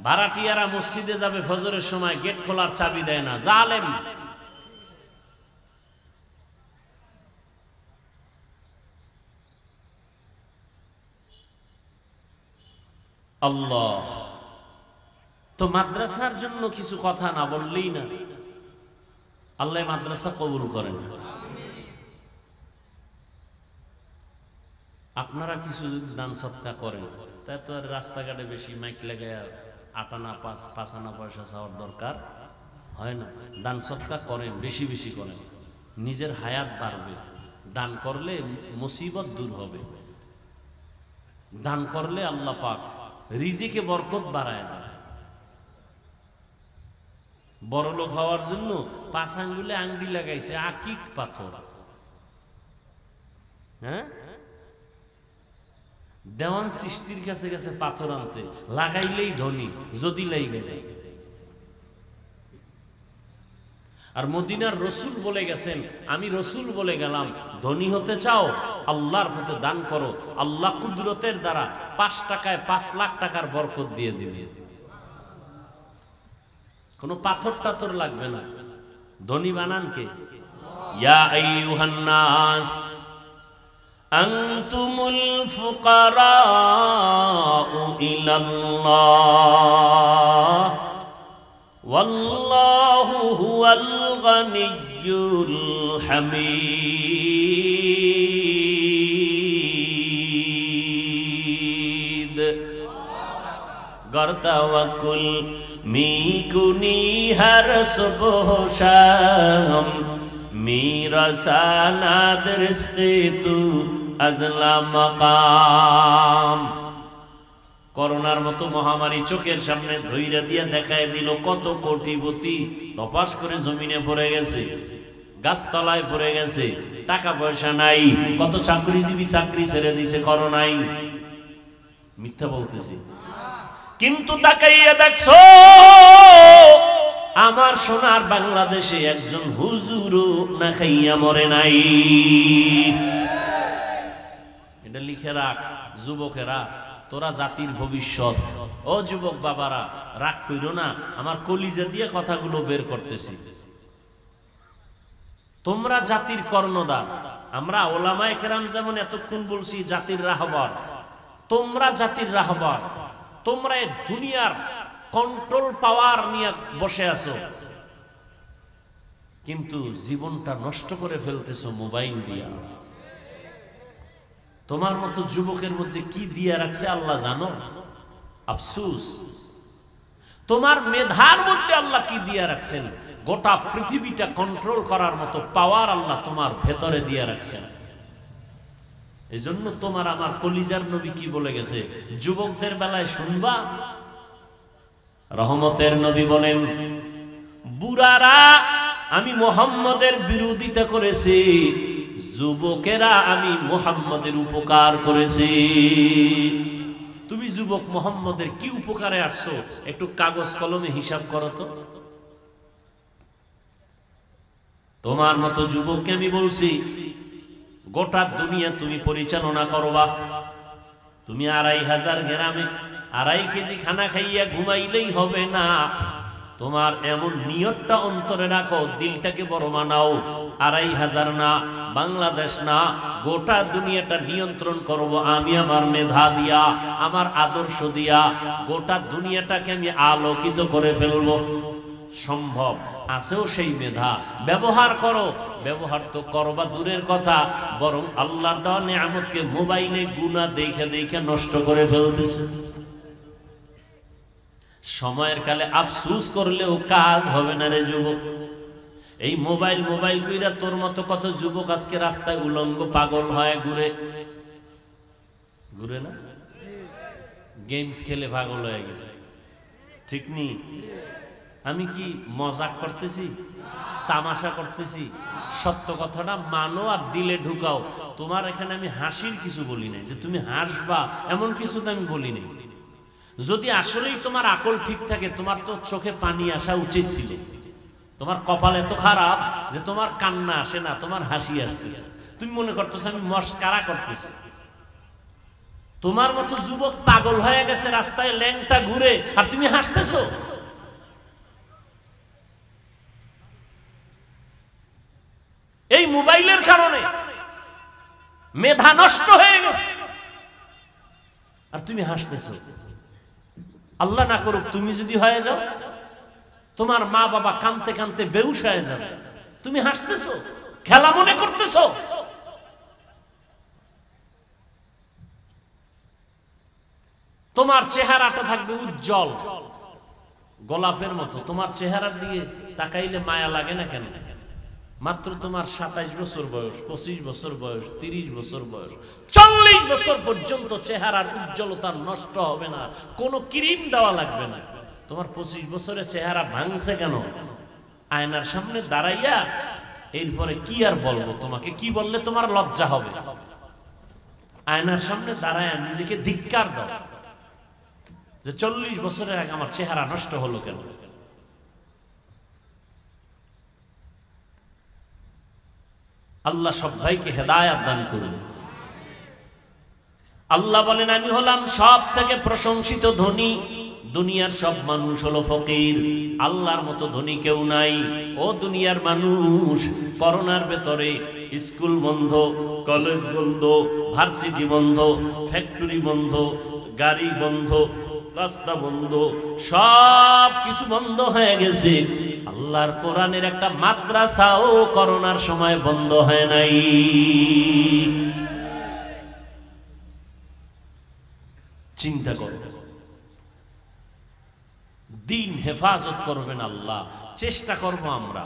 ভাড়াটিয়ারা মসজিদে যাবে ফজরের সময়, গেট খোলার চাবি দেয় না, জালেম। আল্লাহ তো মাদ্রাসার জন্য কিছু কথা না বললেই না, আল্লাহ মাদ্রাসা কবুল করেন। আপনারা কিছু যদি দান সৎকার করেন, তাই তো আর রাস্তাঘাটে বেশি মাইক লেগে আটানা পাঁচানা পয়সা চাওয়ার দরকার হয় না। দান সৎকার করেন, বেশি বেশি করেন, নিজের হায়াত বাড়বে। দান করলে মুসিবত দূর হবে। দান করলে আল্লাহ পাক রিজিকে বরকত বাড়ায় দেয়। বড় লোক হওয়ার জন্য 5 আঙ্গুলে আংটি লাগাইছে আকিক পাথর। হ্যাঁ, দেওয়ান সৃষ্টির কাছে গেছে পাথর আনতে, লাগাইলেই ধনী, যদি লাইগে যায়। আর মদিনার রসুল বলে গেছেন, আমি রসুল বলে গেলাম, ধনী হতে চাও আল্লাহর পথে দান করো, আল্লাহ কুদরতের দ্বারা 5 টাকায় 5 লাখ টাকার বরকত দিয়ে দিবে। কোনো পাথর টাথর লাগবে না, ধনী বানান কে? ইয়া আইয়ুহান নাস আনতুমুল ফুকারাউ ইলাল্লাহ ওয়াল্লাহু হুয়াল গানিয়্যুল হামিদ। गर तवक्कुल मी कुनी हर सुबह शाम, मेरा सनाद रिज़्क़े तू अज़ला मकाम। করোনার মতো মহামারী চোখের সামনে ধইরা দিয়া দেখায় দিল, কত কোটিপতি ধপাস করে জমিনে পড়ে গেছে, গাছতলায় পড়ে গেছে, টাকা পয়সা নাই, কত চাকরিজীবী চাকরি ছেড়ে দিছে করোনায়। মিথ্যা বলতেছি? কিন্তু তাকাইয়া দেখছো আমার সোনার বাংলাদেশে একজন হুজুরও না খাইয়া মরে নাই। এটা লিখে রাখ যুবকেরা, তোরা জাতির ভবিষ্যৎ। ও যুবক বাবারা, রাগ কইরো না, আমার কলিজা দিয়ে কথাগুলো বের করতেছি। তোমরা জাতির কর্ণধার। আমরা ওলামায়ে কেরাম যেমন এতক্ষণ বলছি জাতির রাহবার, তোমরা জাতির রাহবার। তোমরা এই দুনিয়ার কন্ট্রোল পাওয়ার নিয়ে বসে আছো, কিন্তু জীবনটা নষ্ট করে ফেলতেছো মোবাইল দিয়া। তোমার মতো যুবকের মধ্যে কি দিয়া রাখছে আল্লাহ জানো? আফসোস। তোমার মেধার মধ্যে আল্লাহ কি দিয়া রাখছেন? গোটা পৃথিবীটা কন্ট্রোল করার মতো পাওয়ার আল্লাহ তোমার ভেতরে দিয়া রাখছেন। এই জন্য তোমার আমার কলিজার নবী কি বলে গেছে, যুবকদের বেলায় শুনবা, রহমতের নবী বলেন, বুড়ারা আমি মুহাম্মদের বিরোধিতা করেছি, যুবকেরা আমি মুহাম্মদের উপকার করেছি। তুমি যুবক মুহাম্মদের কি উপকারে আসছো, একটু কাগজ কলমে হিসাব করো তো। তোমার মতো যুবককে আমি বলছি, গোটা দুনিয়া তুমি পরিচালনা করবা। তুমি 2500 গ্রামে 2.5 কেজি খানা খাইয়া ঘুমাইলেই হবে না। তোমার এমন নিয়তটা অন্তরে রাখো, দিলটাকে বড় বানাও। 2500 না, বাংলাদেশ না, গোটা দুনিয়াটা নিয়ন্ত্রণ করব আমি আমার মেধা দিয়া, আমার আদর্শ দিয়া। গোটা দুনিয়াটাকে আমি আলোকিত করে ফেলবো। সম্ভব আছেও সেই মেধা, ব্যবহার করো। ব্যবহার তো করবা দূরের কথা, বরং আল্লাহর দেওয়া নিয়ামতকে মোবাইলে গুনাহ দেখে দেখে নষ্ট করে ফেলতেছে। সময়ের কালে আফসোস করলেও কাজ হবে না রে যুবক। এই মোবাইল মোবাইল কইরা তোর মতো কত যুবক আজকে রাস্তায় উলঙ্গ পাগল হয় ঘুরে ঘুরে না, গেমস খেলে পাগল হয়ে গেছে, ঠিক নি? আমি কি মজাক করতেছি, তামাশা করতেছি? সত্য কথাটা মানো আর দিলে ঢুকাও। তোমার এখানে আমি হাসির কিছু বলি নাই, যে তুমি হাসবা এমন কিছু তো আমি বলি নাই। যদি আসলেই তোমার আকল ঠিক থাকে, তোমার তো চোখে পানি আসা উচিত ছিল। তোমার কপাল এত খারাপ যে তোমার কান্না আসে না, তোমার হাসি আসতেছে। তুমি মনে করতেছো আমি মস্কারা করতেছি। তোমার মতো যুবক পাগল হয়ে গেছে রাস্তায় ল্যাংটা ঘুরে, আর তুমি হাসতেছো। এই মোবাইলের কারণে মেধা নষ্ট হয়ে গেছে, আর তুমি হাসতেছো। আল্লাহ না করুক তুমি যদি হয়ে যাও, তোমার মা বাবা কাঁদতে কাঁদতে বেহুশ হয়ে যাবে, তুমি হাসতেছো, খেলা মনে করতেছো। তোমার চেহারাটা থাকবে উজ্জ্বল গোলাপের মতো। তোমার চেহারার দিকে তাকাইলে মায়া লাগে না কেন? মাত্র তোমার 27 বছর বয়স, 25 বছর বয়স, 30 বছর বয়স, 40 বছর পর্যন্ত চেহারার উজ্জ্বলতা নষ্ট হবে না, কোনো ক্রিম দেওয়া লাগবে না। তোমার 25 বছরের চেহারা ভাঙছে কেন? আয়নার সামনে দাঁড়াইয়া এরপরে কি আর বলবো তোমাকে, কি বললে তোমার লজ্জা হবে? আয়নার সামনে দাঁড়াইয়া নিজেকে ধিক্কার দাও যে 40 বছরের আগে আমার চেহারা নষ্ট হলো কেন? আল্লাহ সব ভাইকে হেদায়েত দান করুন। আল্লাহ বলেন আমি হলাম সব থেকে প্রশংসিত ধনী, দুনিয়ার সব মানুষ হলো ফকির, আল্লাহর মতো ধনী কেউ নাই। ও দুনিয়ার মানুষ, করোনার ভেতরে স্কুল বন্ধ, কলেজ বন্ধ, ভার্সিটি বন্ধ, ফ্যাক্টরি বন্ধ, গাড়ি বন্ধ, রাস্তা বন্ধ, সব কিছু বন্ধ হয়ে গেছে। আল্লাহর কোরআনের একটা মাদ্রাসাও করোনার সময় বন্ধ হয় নাই। চিন্তা করো, দিন হেফাজত করবেন আল্লাহ, চেষ্টা করব আমরা।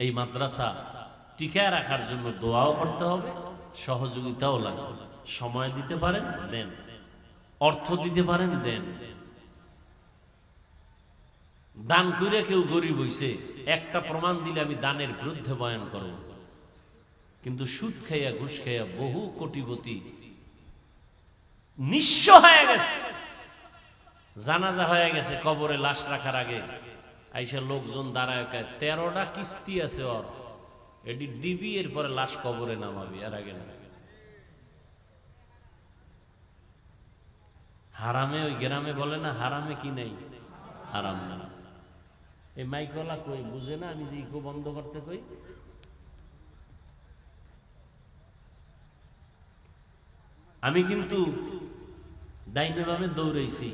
এই মাদ্রাসা টিকায় রাখার জন্য দোয়াও করতে হবে, সহযোগিতাও লাগবে। সময় দিতে পারেন দেন, অর্থ দিতে পারেন দেন। দান করে কেউ গরিব হইছে একটা প্রমাণ দিলে আমি দানের বিরুদ্ধে বয়ান করব, কিন্তু সুদ খাইয়া ঘুষ খাইয়া বহু কোটিপতি নিঃস্ব হয়ে গেছে, জানাজা হয়ে গেছে, কবরে লাশ রাখার আগে আইসা লোকজন দাঁড়ায় 13টা কিস্তি আছে ওর, এটি দিবি এরপরে লাশ কবরে নামাবি, আর আগে না। হারামে, ওই গ্রামে বলে না হারামে কি নাই, হারাম না। এই মাইকলা কই বুঝে না, আমি যে ইকো বন্ধ করতে কই। আমি কিন্তু ডাইনে বামে দৌড়াইছি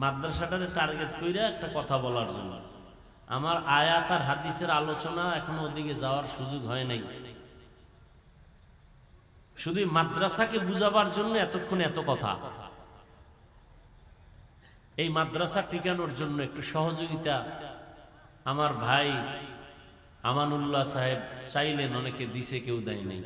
মাদ্রাসাটারে টার্গেট কইরা একটা কথা বলার জন্য। আমার আয়াত আর হাদিসের আলোচনা এখনো ওদিকে যাওয়ার সুযোগ হয় নাই, শুধু মাদ্রাসাকে বুঝাবার জন্য এতক্ষণ এত কথা। এই মাদ্রাসা টিকানোর জন্য একটু সহযোগিতা আমার ভাই আমানুল্লাহ সাহেব চাইলেন, অনেকে দিছে, কেউ দেয় নাই।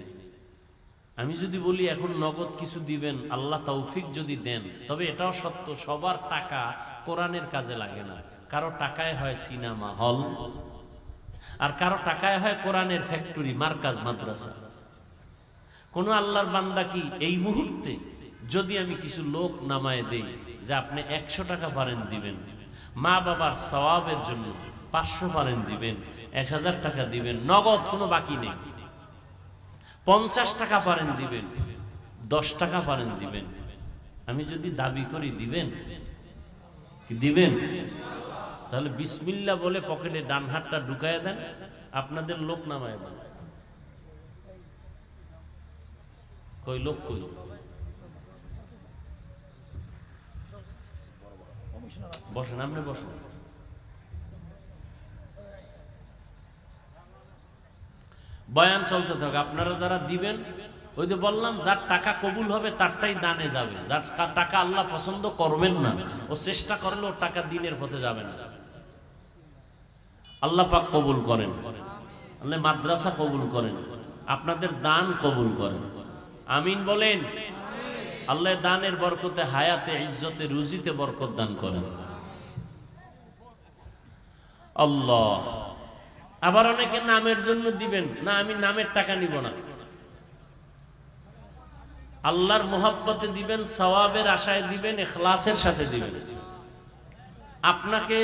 আমি যদি বলি এখন নগদ কিছু দিবেন, আল্লাহ তৌফিক যদি দেন, তবে এটাও সত্য সবার টাকা কোরআনের কাজে লাগে না। কারো টাকায় হয় সিনেমা হল, আর কারো টাকায় হয় কোরআনের ফ্যাক্টরি, মার্কাজ, মাদ্রাসা। কোন আল্লাহর বান্দা কি এই মুহূর্তে যদি আমি কিছু লোক নামায় দেই যে আপনি 100 টাকা পারেন দিবেন, মা বাবার সওয়াবের জন্য 500 পারেন দিবেন, 1000 টাকা দিবেন, নগদ কোনো বাকি নেই, 50 টাকা পারেন দিবেন, 10 টাকা পারেন দিবেন, আমি যদি দাবি করি দিবেন কি দিবেন? তাহলে বিসমিল্লাহ বলে পকেটে ডান হাতটা ঢুকায় দেন, আপনাদের লোক নামায় দেন। কই লোক কই? বসেন, আপনি বসেন। বয়ান চলতে থাকে, আপনারা যারা দিবেন, ওই যে বললাম যার টাকা কবুল হবে তারটাই দানে যাবে, যার টাকা আল্লাহ পছন্দ করবেন না ও চেষ্টা করলে ওর টাকা দিনের পথে যাবে না। আল্লাহ পাক কবুল করেন, আল্লাহ মাদ্রাসা কবুল করেন, আপনাদের দান কবুল করেন, আমিন বলেন। আল্লাহ দানের বরকতে হায়াতে ইজ্জতে রুজিতে বরকত দান করেন। আল্লাহ। আবার অনেকে নামের জন্য দিবেন না, আমি নামের টাকা নিব না, আল্লাহর মোহাব্বতে দিবেন, সওয়াবের আশায় দিবেন, ইখলাসের সাথে দিবেন। আপনাকে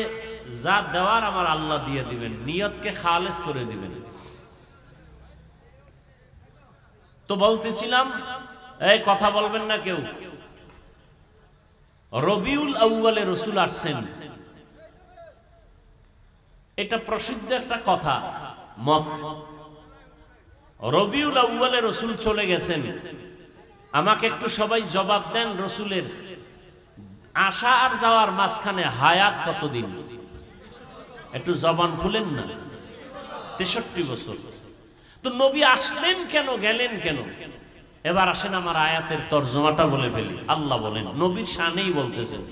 যা দেওয়ার আমার আল্লাহ দিয়ে দিবেন, নিয়তকে খালেস করে দিবেন। তো বলতেছিলাম, এই কথা বলবেন না কেউ, রবিউল আউয়ালে রাসূল আসছেন, এটা প্রসিদ্ধ একটা কথা মত। রবিউল আউয়ালে রাসূল চলে গেছেন, আমাকে একটু সবাই জবাব দেন, রাসূলের আসা আর যাওয়ার মাঝখানে হায়াত কতদিন? একটু জবান খুলেন না। 63 বছর। তো নবী আসলেন কেন, গেলেন কেন? এবার আসেন আমার আয়াতের তরজমাটা বলে ফেলি। আল্লাহ বলেন, নবীর শানেই বলতেছেন,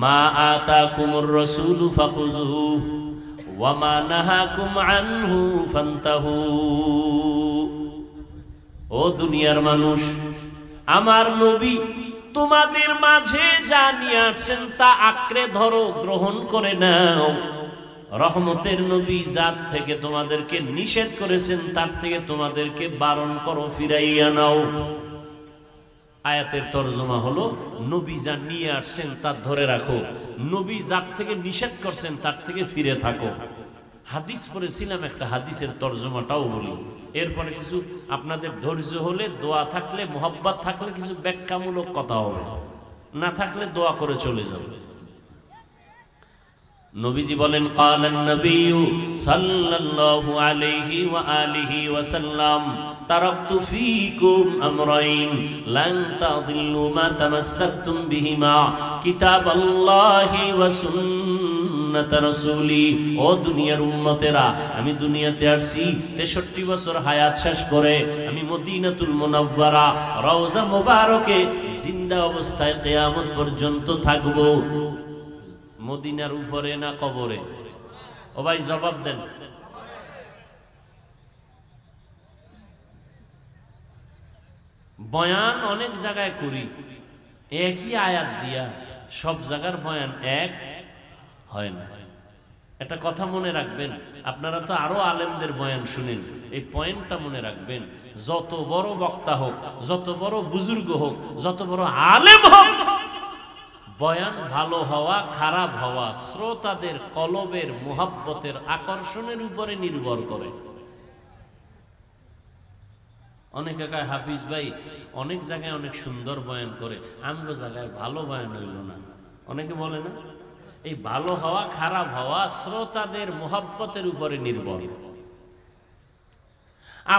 মা আতাকুমুর রাসূলু ফাখুযুহু ওয়া মা নাহাকুম আনহু ফান্তাহু। ও দুনিয়ার মানুষ, আমার নবী তোমাদের মাঝে যা নিয়ে আসছেন তা আঁকড়ে ধরো, গ্রহণ করে নাও। রহমতের নবী জাত থেকে তোমাদেরকে নিষেধ করেছেন, তার থেকে তোমাদেরকে বারণ করো, ফিরাইয়া নাও। আয়াতের তরজমা হলো, নবী যা নিয়ে আসছেন তা ধরে রাখো, নবী জাত থেকে নিষেধ করছেন তার থেকে ফিরে থাকো। হাদিস পড়েছিলাম, একটা হাদিসের তরজমাটাও বলি, এরপরে কিছু আপনাদের ধৈর্য হলে, দোয়া থাকলে, মোহাব্বত থাকলে কিছু ব্যাখ্যামূলক কথা হবে, না থাকলে দোয়া করে চলে যাবে। নবীজি বলেন, ক্বালান নবিয়্যু সাল্লাল্লাহু আলাইহি ওয়া আলিহি ওয়া সাল্লাম, তারাকতু ফীকুম আমরাইন লান তাদিল্লু মা তামাসসাকতুম বিহিমা, কিতাবাল্লাহি ওয়া সুন্নাত রাসূলি। ও দুনিয়ার উম্মতেরা, আমি দুনিয়াতে আসছি 63 বছর হায়াত শেষ করে, আমি মদিনাতুল মুনাওয়ারা রওজা মুবারকে জিন্দা অবস্থায় কিয়ামত পর্যন্ত থাকব। মদিনার উপরে না কবরে? ও ভাই জবাব দেন। বয়ান অনেক জায়গায় করি, একই আয়াত দিয়া সব জায়গার বয়ান এক হয় না। একটা কথা মনে রাখবেন, আপনারা তো আরো আলেমদের বয়ান শুনেন, এই পয়েন্টটা মনে রাখবেন, যত বড় বক্তা হোক, যত বড় বুজুর্গ হোক, যত বড় আলেম হোক, বয়ান ভালো হওয়া খারাপ হওয়া শ্রোতাদের কলবের মুহাব্বতের আকর্ষণের উপরে নির্ভর করে। অনেকে কয়, হাফিজ ভাই অনেক জায়গায় অনেক সুন্দর বয়ান করে, আমগো জায়গায় ভালো বয়ান হইল না। অনেকে বলে না, এই ভালো হওয়া খারাপ হওয়া শ্রোতাদের মুহাব্বতের উপরে নির্ভর।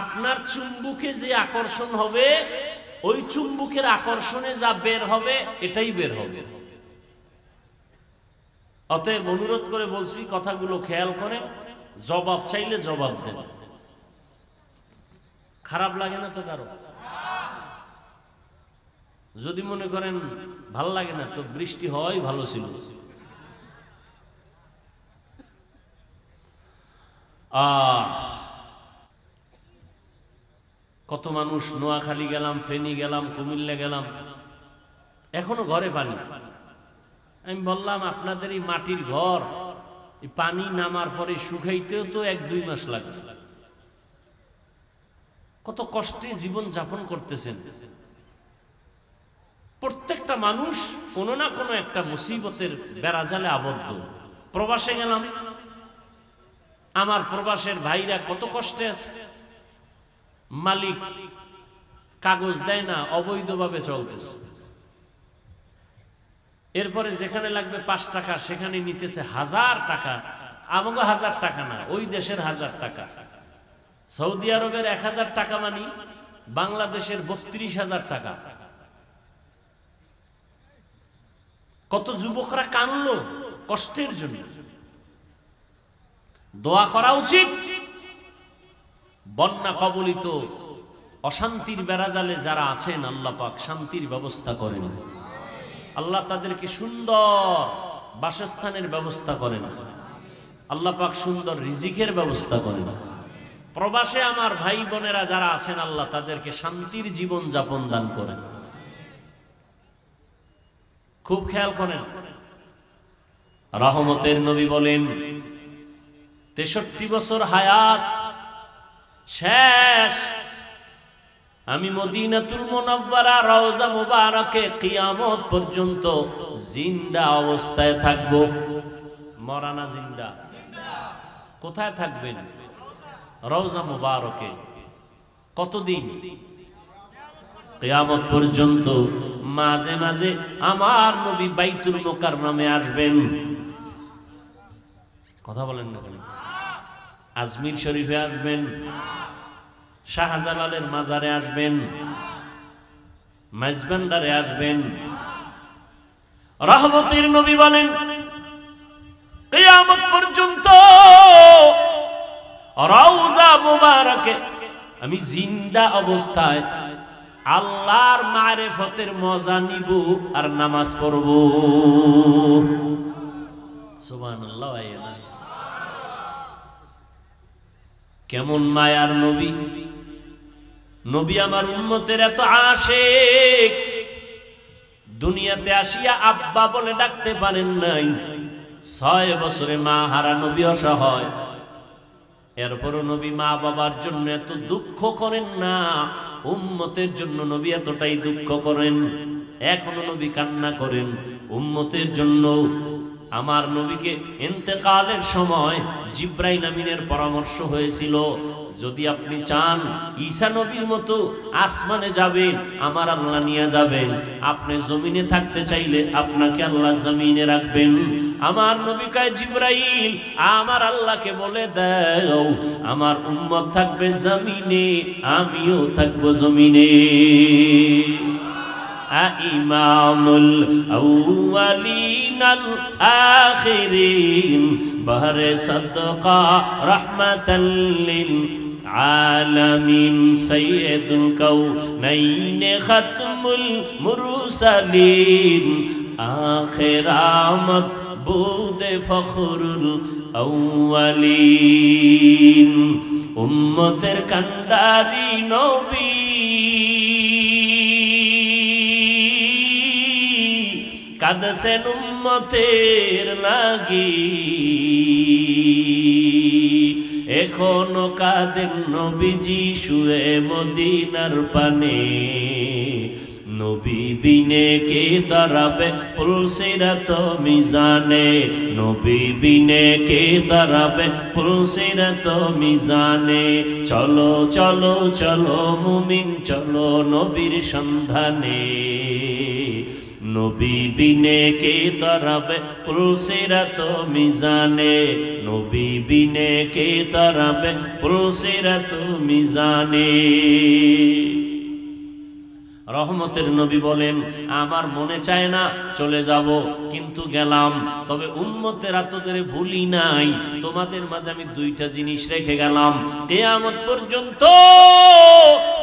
আপনার চুম্বুকে যে আকর্ষণ হবে, ওই চুম্বুকের আকর্ষণে যা বের হবে এটাই বের হবে। অতএব অনুরোধ করে বলছি, কথাগুলো খেয়াল করেন, জবাব চাইলে জবাব দেন। খারাপ লাগে না তো কারো? যদি মনে করেন ভাল লাগে না, তো বৃষ্টি হওয়াই ভালো ছিল। কত মানুষ, নোয়াখালী গেলাম, ফেনী গেলাম, কুমিল্লা গেলাম, এখনো ঘরে পানি। আমি বললাম, আপনাদের এই মাটির ঘর, এই পানি নামার পরে শুকাইতেও তো 1-2 মাস লাগে। কত কষ্টে জীবন যাপন করতেছেন। প্রত্যেকটা মানুষ কোনো না কোনো একটা মুসিবতের বেড়াজালে আবদ্ধ। প্রবাসে গেলাম, আমার প্রবাসের ভাইরা কত কষ্টে আছে। মালিক কাগজ দেয় না, অবৈধভাবে চলতেছে। এরপরে যেখানে লাগবে 5 টাকা সেখানে নিতেছে 1000 টাকা। আমাকে 1000 টাকা না, ওই দেশের 1000 টাকা। সৌদি আরবের 1000 টাকা মানে বাংলাদেশের 32,000 টাকা। কত যুবকরা কানলো কষ্টের জন্য। দোয়া করা উচিত। বন্যা কবলিত অশান্তির বেড়াজালে যারা আছেন, আল্লাহ পাক শান্তির ব্যবস্থা করেন। আল্লাহ তাদেরকে সুন্দর বাসস্থানের ব্যবস্থা করেন। আল্লাহ পাক সুন্দর রিজিকের ব্যবস্থা করেন। প্রবাসে আমার ভাই বোনেরা যারা আছেন আল্লাহ তাদেরকে শান্তির জীবন যাপন দান করেন। খুব খেয়াল করেন, রহমতের নবী বলেন 63 বছর হায়াত শেষ, আমি মদিনাতুল মুনাওয়ারা রওজা মুবারকে কিয়ামত পর্যন্ত জিন্দা অবস্থায় থাকব। মরা না জিন্দা? কোথায় থাকবেন? রওজা মুবারকে। কতদিন? কিয়ামত পর্যন্ত। মাঝে মাঝে আমার নবী বাইতুল মুকাররমে আসবেন। কথা বলেন না কেন? আজমির শরীফে আসবেন, শাহজালালের মাজারে আসবেন, মাইজবান্ডারে আসবেন। রহমতের নবী বলেন কিয়ামত পর্যন্ত রওজা মুবারকে আমি জিন্দা অবস্থায় আল্লাহর মারিফতের মজা নিব আর নামাজ পড়ব। সুবহানাল্লাহ। কেমন মায়ার নবী! নবী আমার উম্মতের এত আশিক, দুনিয়াতে আসিয়া আব্বা বলে ডাকতে পারেন নাই। 6 বছরে মা হারা নবী অসহায়, এরপরও নবী মা বাবার জন্য এত দুঃখ করেন না। উম্মতের জন্য নবী এতটাই দুঃখ করেন, এখনো নবী কান্না করেন উম্মতের জন্য। আমার নবীকে ইন্তেকালের সময় জিব্রাইল আমিনের পরামর্শ হয়েছিল, যদি আপনি চান ঈসা নবীর মতো আসমানে যাবেন, আমার আল্লাহ নিয়ে যাবেন। আপনি জমিনে থাকতে চাইলে আপনাকে আল্লাহ জমিনে রাখবেন। আমার নবী কয় জিব্রাইল আমার আল্লাহকে বলে দাও আমার উম্মত থাকবে জমিনে, আমিও থাকবো জমিনে। ইমামুল আউয়ালিন আল আখিরিন বাহরে সাদকা রাহমাতাল লিল আলামিন সাইয়্যিদুল কাউনাইন খাতমুল মুরসালিন আখিরামত বুদে ফখরুল আউয়ালিন। উম্মতের কান্ডারি নবী কাঁদছেন উম্মতের লাগি, এখনো কাঁদেন নবীজি শুয়ে মদিনার পানে। নবী বিনে কে দাঁড়াবে পুলসিরাত মিজানে, নবী বিনে কে দাঁড়াবে পুলসিরাত মিজানে। চলো চলো চলো মুমিন চলো নবীর সন্ধানে, নবী বিনে কে দাঁড়াবে পুলসিরাত মিজানে, নবী বিনে কে দাঁড়াবে পুলসিরাত মিজানে। রহমতের নবী বলেন আমার মনে চায় না চলে যাব, কিন্তু গেলাম। তবে উম্মতেরা তোদের ভুলি নাই, তোমাদের মাঝে আমি 2টা জিনিস রেখে গেলাম। কিয়ামত পর্যন্ত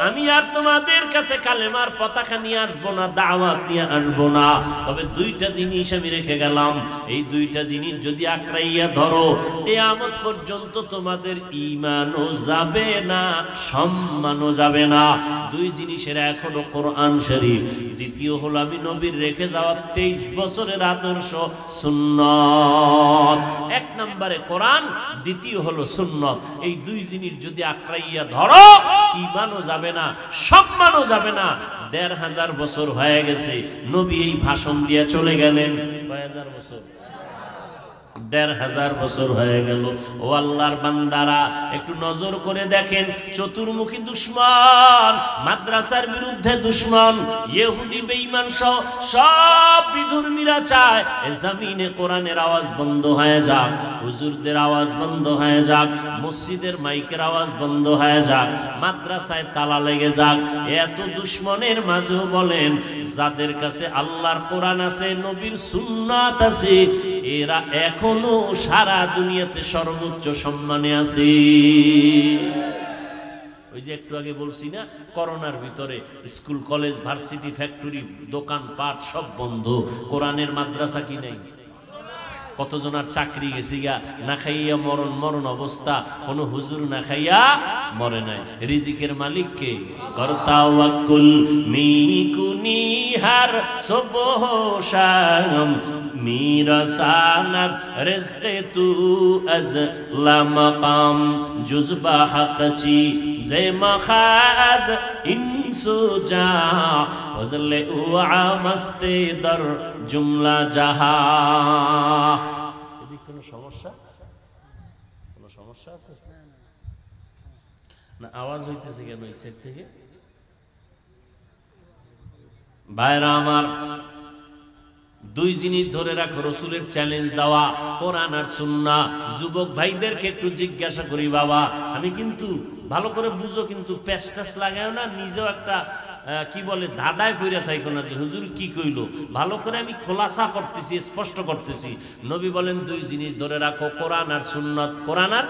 আমি আর তোমাদের কাছে কালেমার পতাকা নিয়ে আসবো না, দাওয়াত নিয়ে আসবো না। তবে 2টা জিনিস আমি রেখে গেলাম। এই 2টা জিনিস যদি আঁকড়াইয়া ধরো, কিয়ামত পর্যন্ত তোমাদের ঈমানও যাবে না, সম্মানও যাবে না। 2 জিনিসের এক হলো কোরআন শরীফ, দ্বিতীয় হলো আমি নবীর রেখে যাওয়া 23 বছরের আদর্শ সুন্নাত। 1 নম্বরে কোরআন, দ্বিতীয় হলো সুন্নাত। এই 2 জিনিস যদি আঁকড়াইয়া ধরো, ঈমানও যাবে না, সম্মানও যাবে না। 1500 বছর হয়ে গেছে নবী এই ভাষণ দিয়ে চলে গেলেন। কয় হাজার বছর? 1500 বছর হয়ে গেল। ও আল্লাহর বান্দারা একটু নজর করে দেখেন, চতুর্মুখী দুশমন, মাদ্রাসার বিরুদ্ধে দুশমন, ইহুদি বেঈমান সহ সব বিধর্মীরা চায় এই জমিনে কোরআনের আওয়াজ বন্ধ হয়ে যাক, হুজুরদের আওয়াজ বন্ধ হয়ে যাক, মসজিদের মাইকের আওয়াজ বন্ধ হয়ে যাক, মাদ্রাসায় তালা লেগে যাক। এত দুশমনের মাঝেও বলেন যাদের কাছে আল্লাহর কোরআন আছে, নবীর সুন্নাত আছে, এরা এখনো সারা দুনিয়াতে সর্বোচ্চ সম্মানে আছে। ওই যে একটু আগে বলছি না, করোনার ভিতরে স্কুল কলেজ ভার্সিটি ফ্যাক্টরি দোকান পাট সব বন্ধ, কোরআনের মাদ্রাসা কি নেই? কতজনার চাকরি গেছি গা, না খাইয়া মরণ মরণ অবস্থা, কোনো হুজুর না খাইয়া মরে নাই। রিজিকের মালিক কে? করতাওয়াক্কুল মিকুনি হার সুবহ শাম মিরাসানাত রিজকে তু আজ লামাকাম জুজবা হাকচি জে মখাজ ইনসুজা ফজলে উআ মস্তে দর জুমলা জাহা। এদিক কোনো সমস্যা? কোনো সমস্যা আছে না? আওয়াজ হইতেছে কেন এই সাইড থেকে? ভাইরা আমার, দুই জিনিস ধরে রাখো, রসুলের চ্যালেঞ্জ দেওয়া, কোরআন আর সুন্নাহ। যুবক ভাইদেরকে একটু জিজ্ঞাসা করি, বাবা আমি কিন্তু ভালো করে বুঝো, কিন্তু প্যাস্টাস লাগাও না, নিজেও একটা কি বলে দাদায় পইরা থাইকো না যে হুজুর কি কইলো। ভালো করে আমি খোলাসা করতেছি, স্পষ্ট করতেছি। নবী বলেন দুই জিনিস ধরে রাখো, কোরআন আর সুন্নাত। কোরআন আর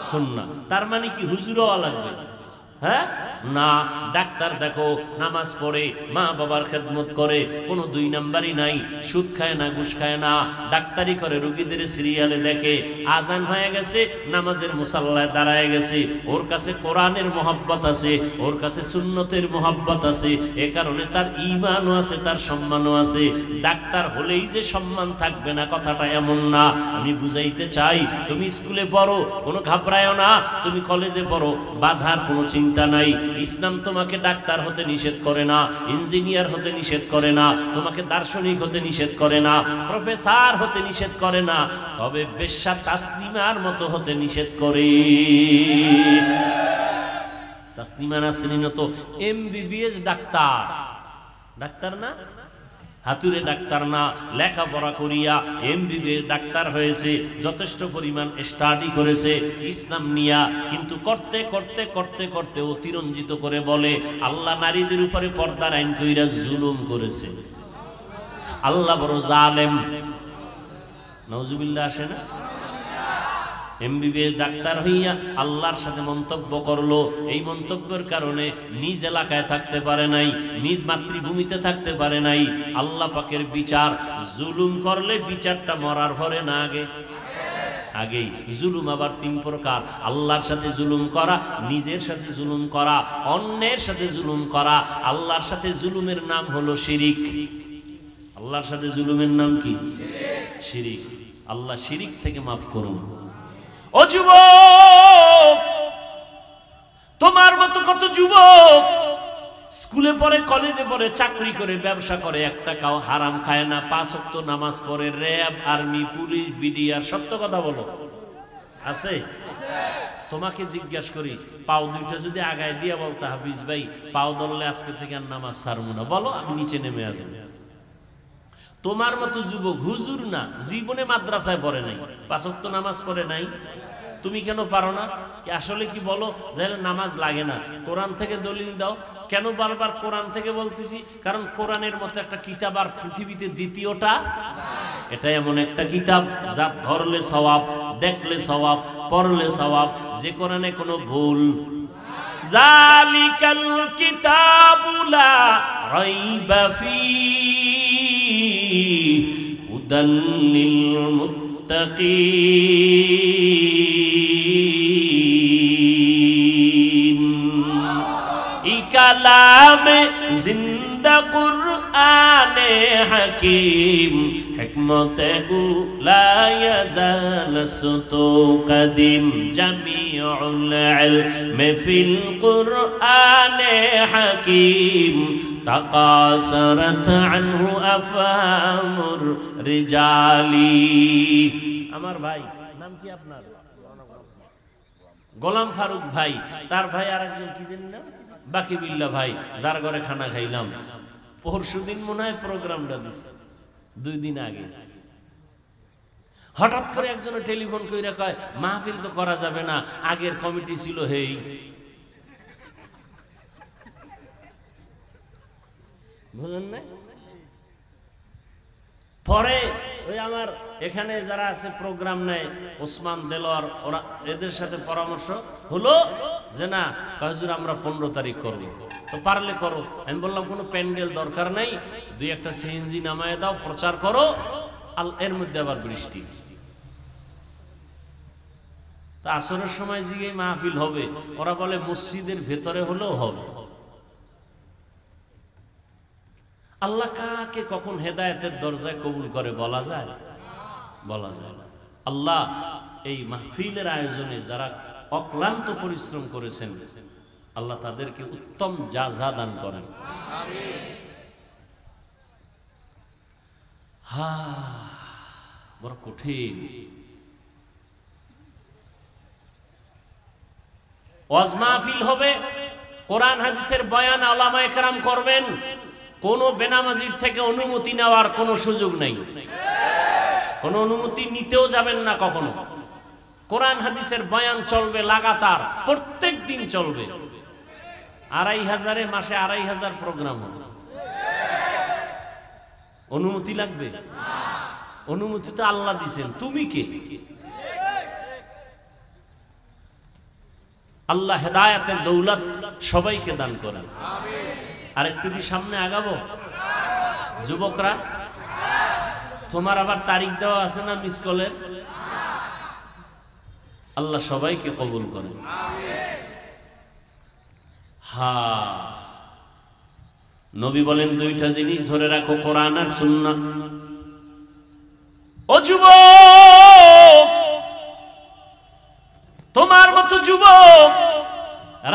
সুন্নাহ। তার মানে কি হুজুরও লাগবে? হ্যাঁ না, ডাক্তার দেখো নামাজ পড়ে, মা বাবার খেদমত করে, কোনো দুই নাম্বারই নাই, সুদ খায় না, ঘুষ খায় না, ডাক্তারি করে, রোগীদের সিরিয়ালে দেখে, আজান হয়ে গেছে, নামাজের মুসাল্লায় দাঁড়ায় গেছে, ওর কাছে কোরআনের মোহাব্বত আছে, ওর কাছে সুন্নতের মোহাব্বত আছে, এ কারণে তার ঈমানও আছে, তার সম্মানও আছে। ডাক্তার হলেই যে সম্মান থাকবে না কথাটা এমন না। আমি বুঝাইতে চাই, তুমি স্কুলে পড়ো, কোনো ঘাবড়ায়ও না, তুমি কলেজে পড়ো, বাধার কোনো চিন্তা নাই। ইসলাম তোমাকে ডাক্তার হতে নিষেধ করে না, ইঞ্জিনিয়ার হতে নিষেধ করে না, তোমাকে দার্শনিক হতে নিষেধ করে না, প্রফেসর হতে নিষেধ করে না, তবে বেশ্যা তাসলিমার মতো হতে নিষেধ করে। তাসলিমা নাসরিন তো এমবিবিএস ডাক্তার, ডাক্তার না, হাতুরে ডাক্তার না, লেখাপড়া করিয়া এমবিবিএস ডাক্তার হয়েছে, যথেষ্ট পরিমাণ স্টাডি করেছে ইসলাম নিয়া, কিন্তু করতে করতে করতে করতে অতিরঞ্জিত করে বলে আল্লাহ নারীদের উপরে পর্দার আইন কইরা জুলুম করেছে, আল্লাহ বড় জালেম। নাউজুবিল্লাহ আসে না? এমবিবিএস ডাক্তার হইয়া আল্লাহর সাথে মন্তব্য করলো, এই মন্তব্যের কারণে নিজ এলাকায় থাকতে পারে নাই, নিজ মাতৃভূমিতে থাকতে পারে নাই। আল্লাহ পাকের বিচার, জুলুম করলে বিচারটা মরার পরে না আগে? আগেই। জুলুম আবার তিন প্রকার, আল্লাহর সাথে জুলুম করা, নিজের সাথে জুলুম করা, অন্যের সাথে জুলুম করা। আল্লাহর সাথে জুলুমের নাম হলো শিরিক। আল্লাহর সাথে জুলুমের নাম কি? শিরিক। আল্লাহ শিরিক থেকে মাফ করুন। ও যুবক, তোমার মতো কত যুবক স্কুলে পড়ে, কলেজে পড়ে, চাকরি করে, ব্যবসা করে, এক টাকাও হারাম খায় না, 5 ওয়াক্ত নামাজ পড়ে, র্যাব, আর্মি, পুলিশ, বিডিআর, সত্য কথা বলো, আছে? তোমাকে জিজ্ঞাসা করি, পাও দুইটা যদি আগায় দিয়া বলতে হাফিজ ভাই পাও ধরলে আজকে থেকে আর নামাজ ছাড়বো না, বলো আমি নিচে নেমে আসবো। তোমার মতো যুবক হুজুর না, জীবনে মাদ্রাসায় পড়ে নাই, 5 ওয়াক্ত নামাজ পড়ে নাই, তুমি কেন পারো না? আসলে কি বলো যে নামাজ লাগে না, কোরআন থেকে দলিল দাও। কেন বারবার কোরআন থেকে বলতেছি? কারণ কোরআনের মতো একটা কিতাব আর পৃথিবীতে দ্বিতীয়টা, এটা এমন একটা কিতাব যা ধরলে সওয়াব, দেখলে সওয়াব, পড়লে সওয়াব, যে কোরআনে কোনো ভুল। যালিকাল কিতাবু লা রাইবা ফীহি হুদাল লিল মুত্তাকিন। কালামে জিন্দা কুরআনে হাকিম, হিকমতে গু লা ইয়াজাল সুতু কদিম। জামিউল ইলমি ফিল কুরআনে হাকিম, তাকাসারাত আনহু আফহামুর রিজালি। আমার ভাই নাম কি আপনার? গোলাম ফারুক ভাই, তার ভাই আরেকজন কি জানি না, বাকি বিল্লা ভাই, যার ঘরে খানা খাইলাম পরশুদিন মনে হয় প্রোগ্রামটা দিছে, 2 দিন আগে। হঠাৎ করে একজনের টেলিফোন কইরা কয় মাহফিল তো করা যাবে না, আগের কমিটি ছিল হেই। বুঝলেন না? পরে ওই আমার এখানে যারা আছে প্রোগ্রাম নেয়, ওসমান দেলোয়ার, ওরা এদের সাথে পরামর্শ হলো যে না হুজুর আমরা 15 তারিখ করব, তো পারলে করো। আমি বললাম কোনো প্যান্ডেল দরকার নাই, 2-1টা সিএনজি নামায় দাও, প্রচার করো, এর মধ্যে আবার বৃষ্টি। তা আসরের সময় যে মাহফিল হবে, ওরা বলে মসজিদের ভেতরে হলেও হবে। আল্লাহ কাকে কখন হেদায়েতের দরজায় কবুল করে বলা যায়? বলা যায় না। আল্লাহ এই মাহফিলের আয়োজনে যারা অক্লান্ত পরিশ্রম করেছেন, আল্লাহ তাদেরকে উত্তম জাযা দান করেন। বড় কঠিন। ওয়াজ মাহফিল হবে, কোরআন হাদিসের বয়ান উলামায়ে কেরাম করবেন, কোন বেনামাজির থেকে অনুমতি নেওয়ার কোনো সুযোগ নেই, কোন অনুমতি নিতেও যাবেন না কখনো। কোরআন হাদিসের বয়ান চলবে লাগাতার, প্রত্যেক দিন চলবে। 2500 মাসে 2500 প্রোগ্রাম হবে। অনুমতি লাগবে? অনুমতি তো আল্লাহ দিছেন, তুমি কে? আল্লাহ হেদায়েতের দৌলত সবাইকে দান করেন। আর একটু কি সামনে আগাবো? যুবকরা, তোমার আবার তারিখ দেওয়া আছে না মিস কলের? আল্লাহ সবাইকে কবুল করেন। নবী বলেন দুইটা জিনিস ধরে রাখো, কোরআন আর সুন্নাহ। ও যুবক, তোমার মতো যুবক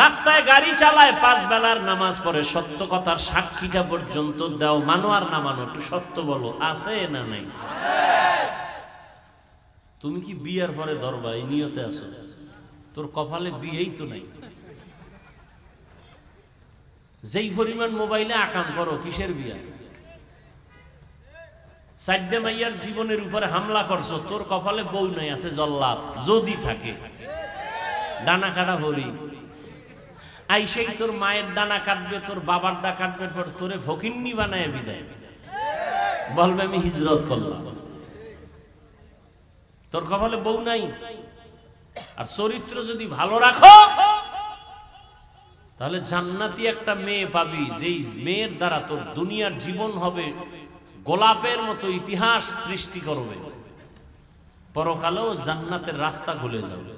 রাস্তায় গাড়ি চালায়, 5 বেলার নামাজ পড়ে, সত্য কথার সাক্ষীটা পর্যন্ত দাও, মানো আর না মানো, একটু সত্য বলো, আছে না নাই? তুমি কি বিয়ার পরে ধরবা এই নিয়তে আছো? তোর কপালে বিয়েই তো নাই। যেই পরিমাণ মোবাইলে আকাম করো, কিসের বিয়া? 4 মাইয়ার জীবনের উপরে হামলা করছো, তোর কপালে বউ নাই, আছে জল্লাদ। যদি থাকে ডানা কাটা হরি আইসেই তোর মায়ের ডানা কাটবে, তোর বাবার ডানা কাটবে, পর তোরে ফকিন্নি বানায় বিদায়, বলবে আমি হিজরত করলাম। তোর কপালে বউ নাই। আর চরিত্র যদি ভালো রাখো, তাহলে জান্নাতি একটা মেয়ে পাবি, যেই মেয়ের দ্বারা তোর দুনিয়ার জীবন হবে গোলাপের মতো, ইতিহাস সৃষ্টি করবে, পরকালেও জান্নাতের রাস্তা খুলে যাবে।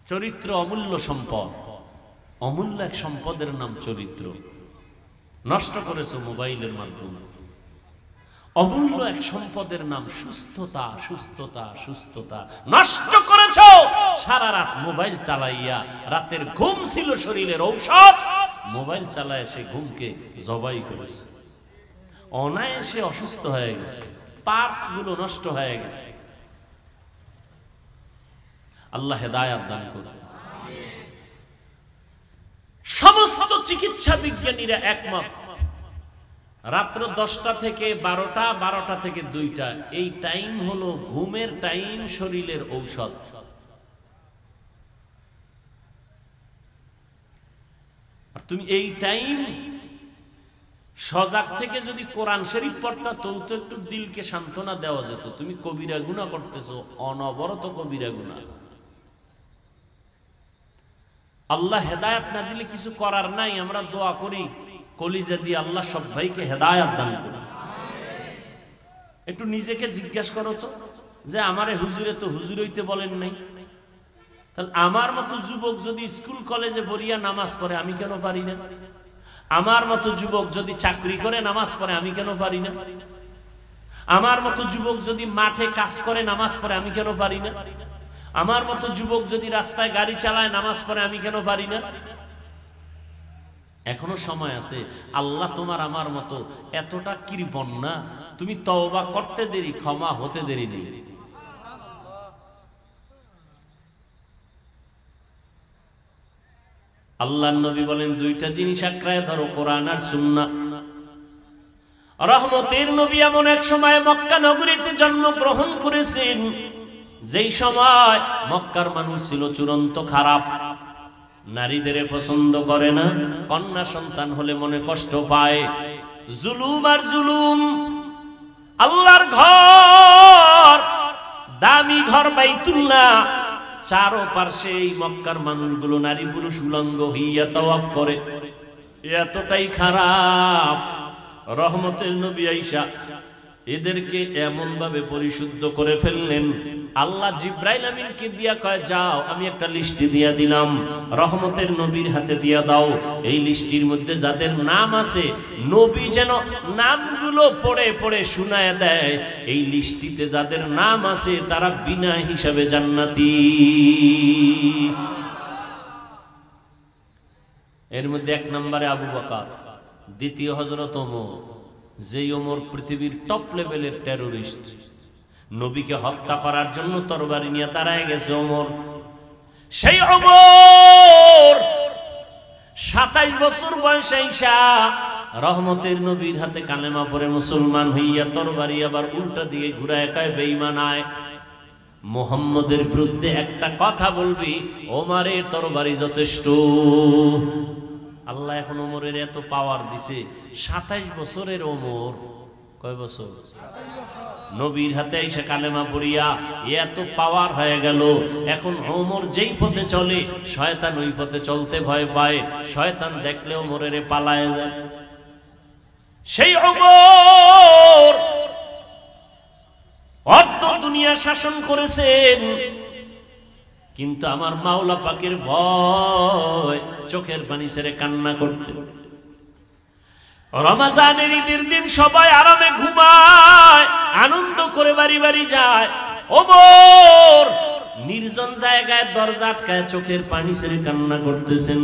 চরিত্র অমূল্য সম্পদ, অমূল্য এক সম্পদের নাম চরিত্র। নষ্ট করেছো মোবাইলের মাধ্যমে। অমূল্য এক সম্পদের নাম সুস্থতা, সুস্থতা, সুস্থতা নষ্ট করেছো সারা রাত মোবাইল চালাইয়া। রাতের ঘুম ছিল শরীরের ঔষধ, মোবাইল চালায় সে ঘুমকে জবাই করেছে। অনায়াসে অসুস্থ হয়ে গেছে, পার্স গুলো নষ্ট হয়ে গেছে। আল্লাহ হেদায়েত দান করুন। সমস্ত চিকিৎসা বিজ্ঞানীরা একমত, রাত্র 10টা থেকে 12টা, 12টা থেকে 2টা, এই টাইম হলো ঘুমের টাইম, শরীরের ঔষধ। আর তুমি এই টাইম সজাগ থেকে যদি কোরআন শরীফ পড়তা, তো একটু দিলকে সান্ত্বনা দেওয়া যেত। তুমি কবিরা গুনাহ করতেছো, অনবরত কবিরা গুনাহ। আল্লাহ হেদায়েত না দিলে কিছু করার নাই। আমরা দোয়া করি কলিজা দিয়ে, আল্লাহ সব ভাইকে হেদায়েত দান করুন। একটু নিজেকে জিজ্ঞাসা করো তো, যে আমারে হুজুরে তো হুজুর হইতে বলেন নাই, তাহলে আমার মতো যুবক যদি স্কুল কলেজে পড়িয়া নামাজ পড়ে, আমি কেন পারি না? আমার মতো যুবক যদি চাকরি করে নামাজ পড়ে, আমি কেন পারি না? আমার মতো যুবক যদি মাঠে কাজ করে নামাজ পড়ে, আমি কেন পারি না? আমার মতো যুবক যদি রাস্তায় গাড়ি চালায় নামাজ পড়ে, আমি কেন পারি না? এখনো সময় আছে। আল্লাহ তোমার আমার মতো এতটা কৃপণ না, তুমি তওবা করতে দেরি, ক্ষমা হতে দেরি নেই। আল্লাহর নবী বলেন দুইটা জিনিস আঁকড়ায় ধরো, কোরআন আর সুন্নাহ। রহমতের নবী এমন এক সময় মক্কা নগরীতে জন্মগ্রহণ করেছেন, যেই সময় মক্কার মানুষ ছিল চূড়ান্ত খারাপ, নারীদের পছন্দ করে না, কন্যা সন্তান হলে মনে কষ্ট পায়, জুলুম আর জুলুম। আল্লাহর ঘর, দামি ঘর বাইতুল্লাহ, চারপাশে এই মক্কার মানুষগুলো নারী পুরুষ উলঙ্গ হইয়া তাওয়াফ করে। এতটাই খারাপ, রহমতের নবী আয়েশা এদেরকে এমন ভাবে পরিশুদ্ধ করে ফেললেন, আল্লাহ জিব্রাইল আমিনকে দিয়া কয়, যাও আমি একটা লিস্টি দিয়া দিলাম, রহমতের নবীর হাতে দিয়া দাও। এই লিস্টির মধ্যে যাদের নাম আছে, নবী যেন নামগুলো পড়ে পড়ে শুনায় দেয়। এই লিস্টিতে যাদের নাম আছে তারা বিনা হিসাবে জান্নাতি। এর মধ্যে এক নম্বরে আবু বকর, দ্বিতীয় হযরত ওমর, যেই ওমর পৃথিবীর টপ লেভেলের টেরোরিস্ট, নবীকে হত্যা করার জন্য তরবারি নিয়ে দাঁড়ায় গেছে ওমর। সেই ওমর 27 বছর বয়সে আইসা রহমতের নবীর হাতে কালেমা পড়ে মুসলমান হইয়া তরবারি আবার উল্টা দিয়ে ঘুরায় কয়, বেঈমান আয়, মুহাম্মদের বিরুদ্ধে একটা কথা বলবি, ওমরের তরবারি যথেষ্ট। আল্লাহ এখন ওমরের এত পাওয়ার দিছে, 27 বছরের ওমর, কয় বছর? নবীর হাতে এসে কালেমা পড়িয়া এত পাওয়ার হয়ে গেল। এখন ওমর যেই পথে চলে, শয়তান ওই পথে চলতে ভয় পায়। শয়তান দেখলে ওমরের পালায় যায়। সেই ওমর অর্ধ দুনিয়া শাসন করেছেন, কিন্তু আমার মাওলা পাকের ভয় চোখের পানি ছেড়ে কান্না করতে। রমজানের ঈদের দিন সবাই আরামে ঘুমায়, আনন্দ করে বাড়ি বাড়ি যায়। ওমর নির্জন জায়গায় দরজা আটকায় চোখের পানি ছেড়ে কান্না করতেছেন।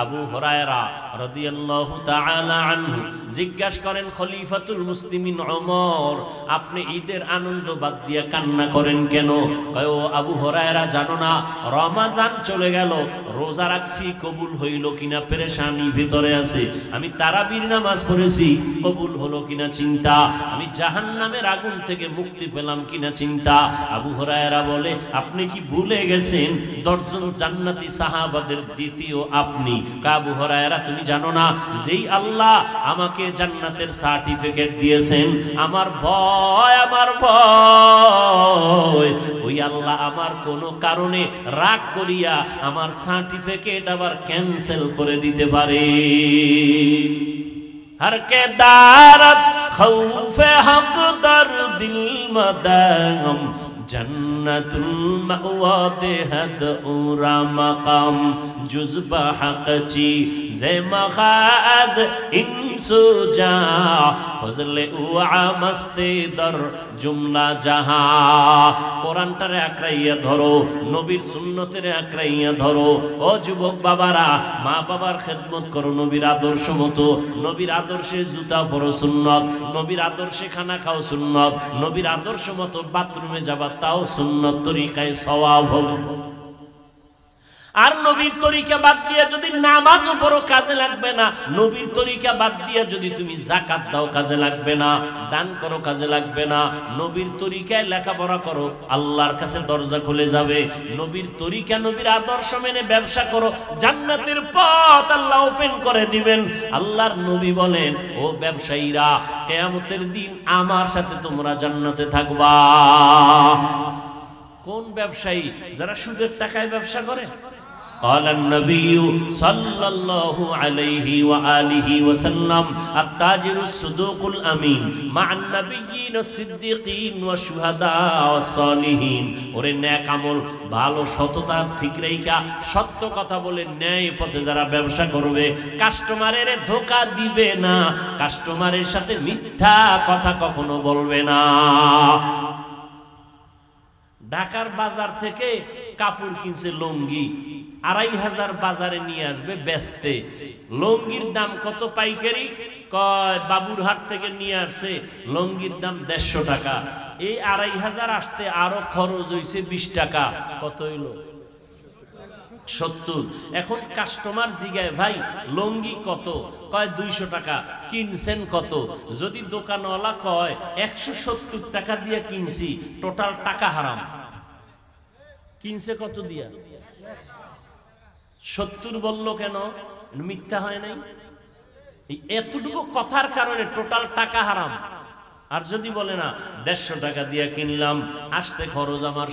আবু হুরায়রা রাদিয়াল্লাহু তাআলা আনহু জিজ্ঞাসা করেন, খলিফাতুল মুসলিমিন ওমর, আপনি ঈদের আনন্দ বাদ দিয়া কান্না করেন কেন? কয়, ও আবু হুরায়রা, জানো না রমজান চলে গেল, রোজা রাখছি, কবুল হইল কিনা পেরেশানি ভিতরে আছে। আমি তারাবির নামাজ পড়েছি, কবুল হলো কিনা চিন্তা। আমি জাহান্নামের আগুন থেকে মুক্তি পেলাম কিনা চিন্তা। আবু হুরায়রা বলে, আপনি কি ভুলে গেছেন 10 জন জান্নাতি সাহাবাদের দ্বিতীয় আপনি? আবু হুরায়রা, তুমি জানো না যেই আল্লাহ আমাকে জান্নাতের সার্টিফিকেট দিয়েছেন, আমার ভয় ওই আল্লাহ আমার কোনো কারণে রাগ করিয়া আমার সার্টিফিকেট আবার ক্যান্সেল করে দিতে পারে। हर के दारत खौफे हक दर दिल मदागम जन्नतुल मअवा देहद उरा मकाम जुज़बा हक़ची ज़े मखाज़ इंसु जा फज़ले उआ मस्ते दर जुमला जहा। কোরআনটারে আঁকড়াইয়া ধরো, নবীর সুন্নতের আঁকড়াইয়া ধরো। ও যুবক বাবারা, মা বাবার খেদমত করো নবীর আদর্শ মতো। নবীর আদর্শে জুতা পরো সুন্নত, নবীর আদর্শে খানা খাও সুন্নত, নবীর আদর্শ মতো বাথরুমে যাবা তাও সুন্নত তরিকায় সওয়াব হবে। আর নবীর তরিকা বাদ দিয়ে যদি নামাজও পড়ো কাজে লাগবে না, নবীর তরিকা বাদ দিয়ে যদি তুমি যাকাত দাও কাজে লাগবে না, দান করো কাজে লাগবে না। নবীর তরিকায় লেখাপড়া করো, আল্লাহর কাছে দরজা খুলে যাবে। নবীর তরিকা, নবীর আদর্শ মেনে ব্যবসা করো, জান্নাতের পথ আল্লাহ ওপেন করে দিবেন। আল্লাহর নবী বলেন, ও ব্যবসায়ীরা, কিয়ামতের দিন আমার সাথে তোমরা জান্নাতে থাকবা। কোন ব্যবসায়ী? যারা সুদের টাকায় ব্যবসা করে। قال النبي صلى الله عليه وآله وسلم التاجر الصدوق الأمين مع النبيين الصديقين والشهداء والصالحين। ওরে নেক আমল, ভালো সততার ঠিক রেখা, সত্য কথা বলে ন্যায় পথে যারা ব্যবসা করবে, কাস্টমারের ধোঁকা দিবে না, কাস্টমারের সাথে মিথ্যা কথা কখনো বলবে না। ঢাকার বাজার থেকে কাপড় কিনছে লুঙ্গি, 2500 বাজারে নিয়ে আসবে বেচতে। লুঙ্গির দাম কত পাইকারি? কয় বাবুরহাট থেকে নিয়ে আসছে, লুঙ্গির দাম 150 টাকা। এই 2500 আসতে আরো খরচ হইছে 20 টাকা। কত হইল? 70। এখন কাস্টমার জিগায়, ভাই লুঙ্গি কত? কয় 200 টাকা। কিনছেন কত? যদি দোকানওয়ালা কয় 170 টাকা দিয়ে কিনছি, টোটাল টাকা হারাম। কিনছে কত দিয়া? 70 বললো কেন? মিথ্যা হয় নাই? এই এতটুকু কথার কারণে টোটাল টাকা হারাম। আর যদি বলে না 150 টাকা দিয়ে কিনলাম, আসতে খরচ আমার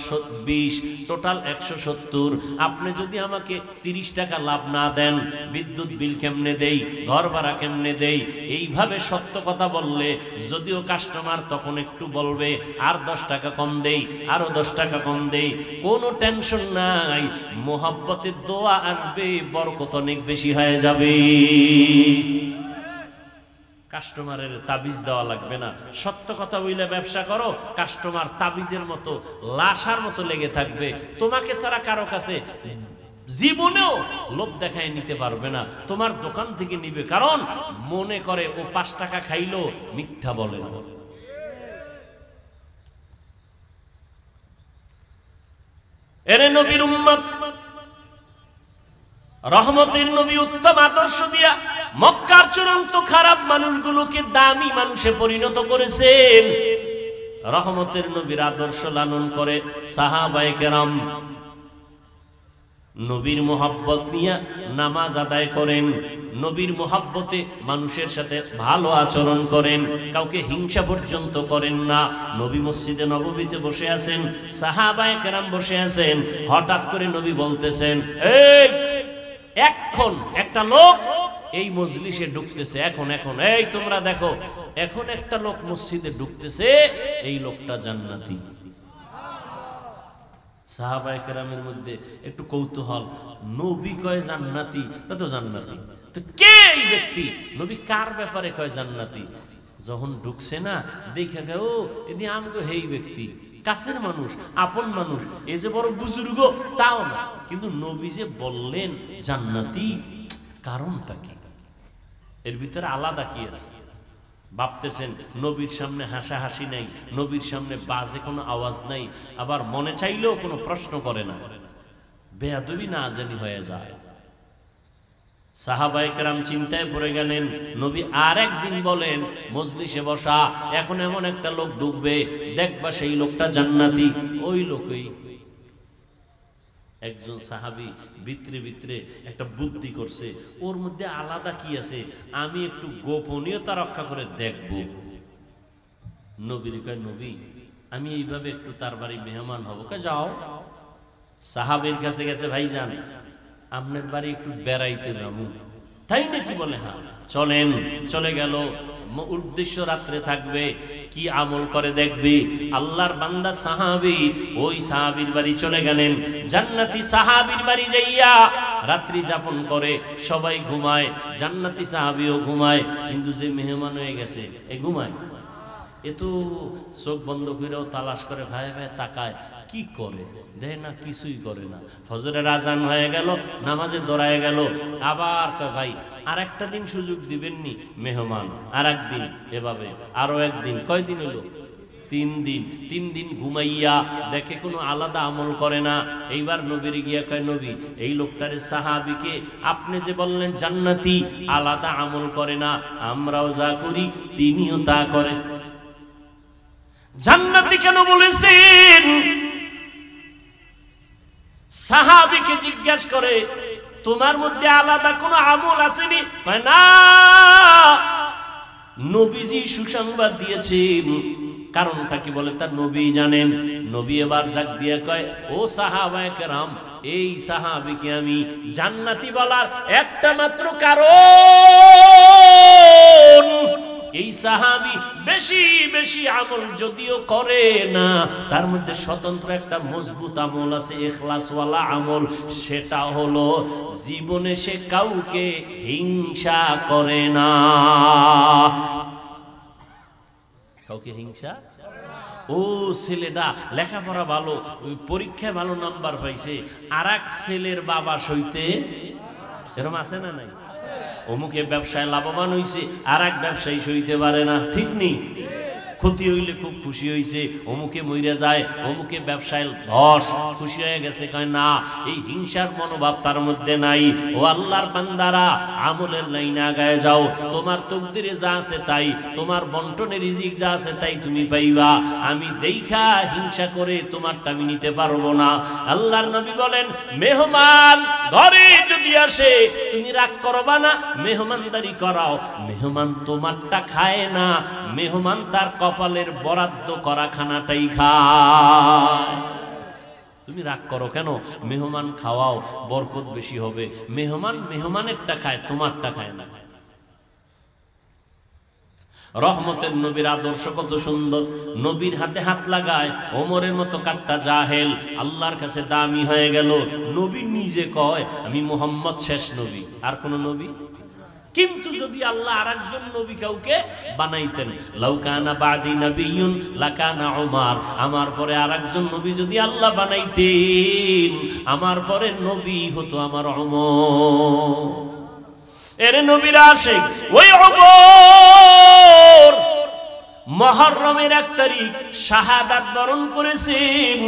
20, টোটাল 170, আপনি যদি আমাকে 30 টাকা লাভ না দেন, বিদ্যুৎ বিল কেমনে দেই, ঘর ভাড়া কেমনে দেই, এইভাবে সত্য কথা বললে যদিও কাস্টমার তখন একটু বলবে আর 10 টাকা কম দেই, আরো 10 টাকা কম দেই, কোনো টেনশন নাই, মোহাব্বতের দোয়া আসবে, বরকত অনেক বেশি হয়ে যাবে। কাস্টমারের তাবিজ দেওয়া লাগবে না, সত্য কথা বইলে ব্যবসা করো, কাস্টমার তাবিজের মতো লাশার মতো লেগে থাকবে, তোমাকে ছাড়া কারো কাছে জীবনেও লোভ দেখায় নিতে পারবে না, তোমার দোকান থেকে নিবে, কারণ মনে করে ও 5 টাকা খাইলো, মিথ্যা বলে না। এরে নবীর উম্মত, রহমতের নবী উত্তম আদর্শ দিয়া মক্কার চূড়ান্ত খারাপ মানুষগুলোকে দামি মানুষে পরিণত করেছেন। রহমতের নবীর আদর্শ লালন করে সাহাবায়ে কেরাম নবীর মোহাব্বত নিয়ে নামাজ আদায় করেন, নবীর মোহাব্বতে মানুষের সাথে ভালো আচরণ করেন, কাউকে হিংসা পর্যন্ত করেন না। নবী মসজিদে নববীতে বসে আছেন, সাহাবায়ে কেরাম বসে আছেন, হঠাৎ করে নবী বলতেছেন, এই এখন একটা লোক এই মজলিসে ঢুকতেছে, এখন এই তোমরা দেখো, এখন একটা লোক মসজিদে ঢুকতেছে, এই লোকটা জান্নাতি। সাহাবায়ে কেরামের মধ্যে একটু কৌতূহল, নবী কয় জান্নাতি, তা তো জান্নাতি, তো কে এই ব্যক্তি, নবী কার ব্যাপারে কয় জান্নাতি? যখন ঢুকছে না দেখে গে, ও এদি আমগো হেই ব্যক্তি, কাছের মানুষ, আপন মানুষ, এই যে বড় বুজুর্গ তাও না, কিন্তু নবী যে বললেন জান্নাতি, কারণটা কি? এর ভিতরে আলাদা কি আছে? ভাবতেছেন নবীর সামনে হাসাহাসি নাই, নবীর সামনে বাজে কোনো আওয়াজ নাই, আবার মনে চাইলেও কোনো প্রশ্ন করে না, বেয়াদবি না জানি হয়ে যায়। সাহাবায়ে কেরাম চিন্তায় পড়ে গেলেন। নবী আর একদিন বলেন, মজলিসে বসা, এখন এমন একটা লোক ঢুকবে, দেখবা সেই লোকটা জান্নাতি। ওই লোকই একজন সাহাবী ভিতরে ভিতরে একটা বুদ্ধি করছে, ওর মধ্যে আলাদা কি আছে, আমি একটু গোপনীয়তা রক্ষা করে দেখব। নবীর কয়, নবী আমি এইভাবে একটু তার বাড়ি মেহমান হব। কে যাও। সাহাবীর কাছে গেছে, ভাইজান আপনার বাড়ি একটু বেড়াইতে যাবো। তাই নাকি? বলে হ্যাঁ চলেন। চলে গেল, উদ্দেশ্য রাত্রে থাকবে, কি আমল করে দেখবে। আল্লাহর বান্দা সাহাবী ওই সাহাবীর বাড়ি চলে গেলেন, জান্নাতি সাহাবীর বাড়ি যাইয়া রাত্রি যাপন করে, সবাই ঘুমায়, জান্নাতি সাহাবীও ঘুমায়, কিন্তু যে মেহমান হয়ে গেছে এ ঘুমায়, এ তো চোখ বন্ধ করেও তালাশ করে, ভাই ভাই তাকায়, কি করে দেয় না, কিছুই করে না। ফজরের আজান হয়ে গেল, নামাজে দৌড়ায় গেল, আবার কয় ভাই আর একটা দিন সুযোগ দিবেননি, মেহমান আর একদিন, এভাবে আরো একদিন, কয়দিন হলো? 3 দিন। 3 দিন ঘুমাইয়া দেখে কোনো আলাদা আমল করে না। এইবার নবীর গিয়া কয়, নবী এই লোকটারে সাহাবীকে আপনি যে বললেন জান্নাতি, আলাদা আমল করে না, আমরাও যা করি তিনিও তা করে। জান্নাতি কেন বলেছেন? সাহাবীকে জিজ্ঞাসা করে, তোমার মধ্যে আলাদা কোনো আমল আসেনি? না, নবীজি সুসংবাদ দিয়েছেন। কারণটা কি বলে তার নবী জানেন। নবী এবার ডাক দিয়ে কয়, ও সাহাবায়ে কেরাম, এই সাহাবীকে আমি জান্নাতি বলার একটা মাত্র কারণ, এই সাহাবী বেশি বেশি আমল যদিও করে না, তার মধ্যে স্বতন্ত্র একটা মজবুত আমল আছে, ইখলাসওয়ালা আমল। সেটা হলো জীবনে সে কাউকে হিংসা করে না। কাউকে হিংসা, ও ছেলেটা লেখাপড়া ভালো, পরীক্ষায় ভালো নাম্বার পাইছে, আর এক ছেলের বাবা সইতে, এরকম আছে না নাই? অমুকে ব্যবসায় লাভবান হইছে, আর এক ব্যবসায়ী সইতে পারে না, ঠিক নেই? ক্ষতি হইলে খুব খুশি হইছে, অমুকে মইরা যায়, অমুকে ব্যবসায় ধস, খুশি হয়ে গেছে। কয় না, এই হিংসার মনোভাব তার মধ্যে নাই। ও আল্লাহর বান্দারা, আমলের লাইনে আগায় যাও, তোমার তকদিরে যা আছে তাই, তোমার বন্টনে রিজিক যা আছে তাই তুমি পাইবা। আমি দেইখা হিংসা করে তোমারটা আমি নিতে পারবো না। আল্লাহর নবী বলেন, মেহমান ঘরে যদি আসে তুমি রাগ করবা না, মেহমানদারি করাও। মেহমান তোমারটা খায় না, মেহমান তার কপালের বরাদ্দ করা খানাটাই খায়। তুমি রাগ করো কেন? মেহমান খাওয়াও, বরকত বেশি হবে। মেহমান মেহমানেরটা খায়, তোমারটা খায় না। রহমতের নবীর আদর্শ কত সুন্দর। নবীর হাতে হাত লাগায় ওমরের মতো কাট্টা জাহেল আল্লাহর কাছে দামি হয়ে গেল। নবী নিজে কয় আমি মুহাম্মদ শেষ নবী, আর কোন নবী। কিন্তু যদি আল্লাহ আরেকজন নবী কাউকে বানাইতেন, লাউকানা বাদি নবিয়্যুন লাকানা উমর, আমার পরে আরেকজন নবী যদি আল্লাহ বানাইতেন, আমার পরে নবী হতো আমার ওমর। এর নবীর আশিক ওই ওমর মুহররমের 1 তারিখ শাহাদাত বরণ করেছেন।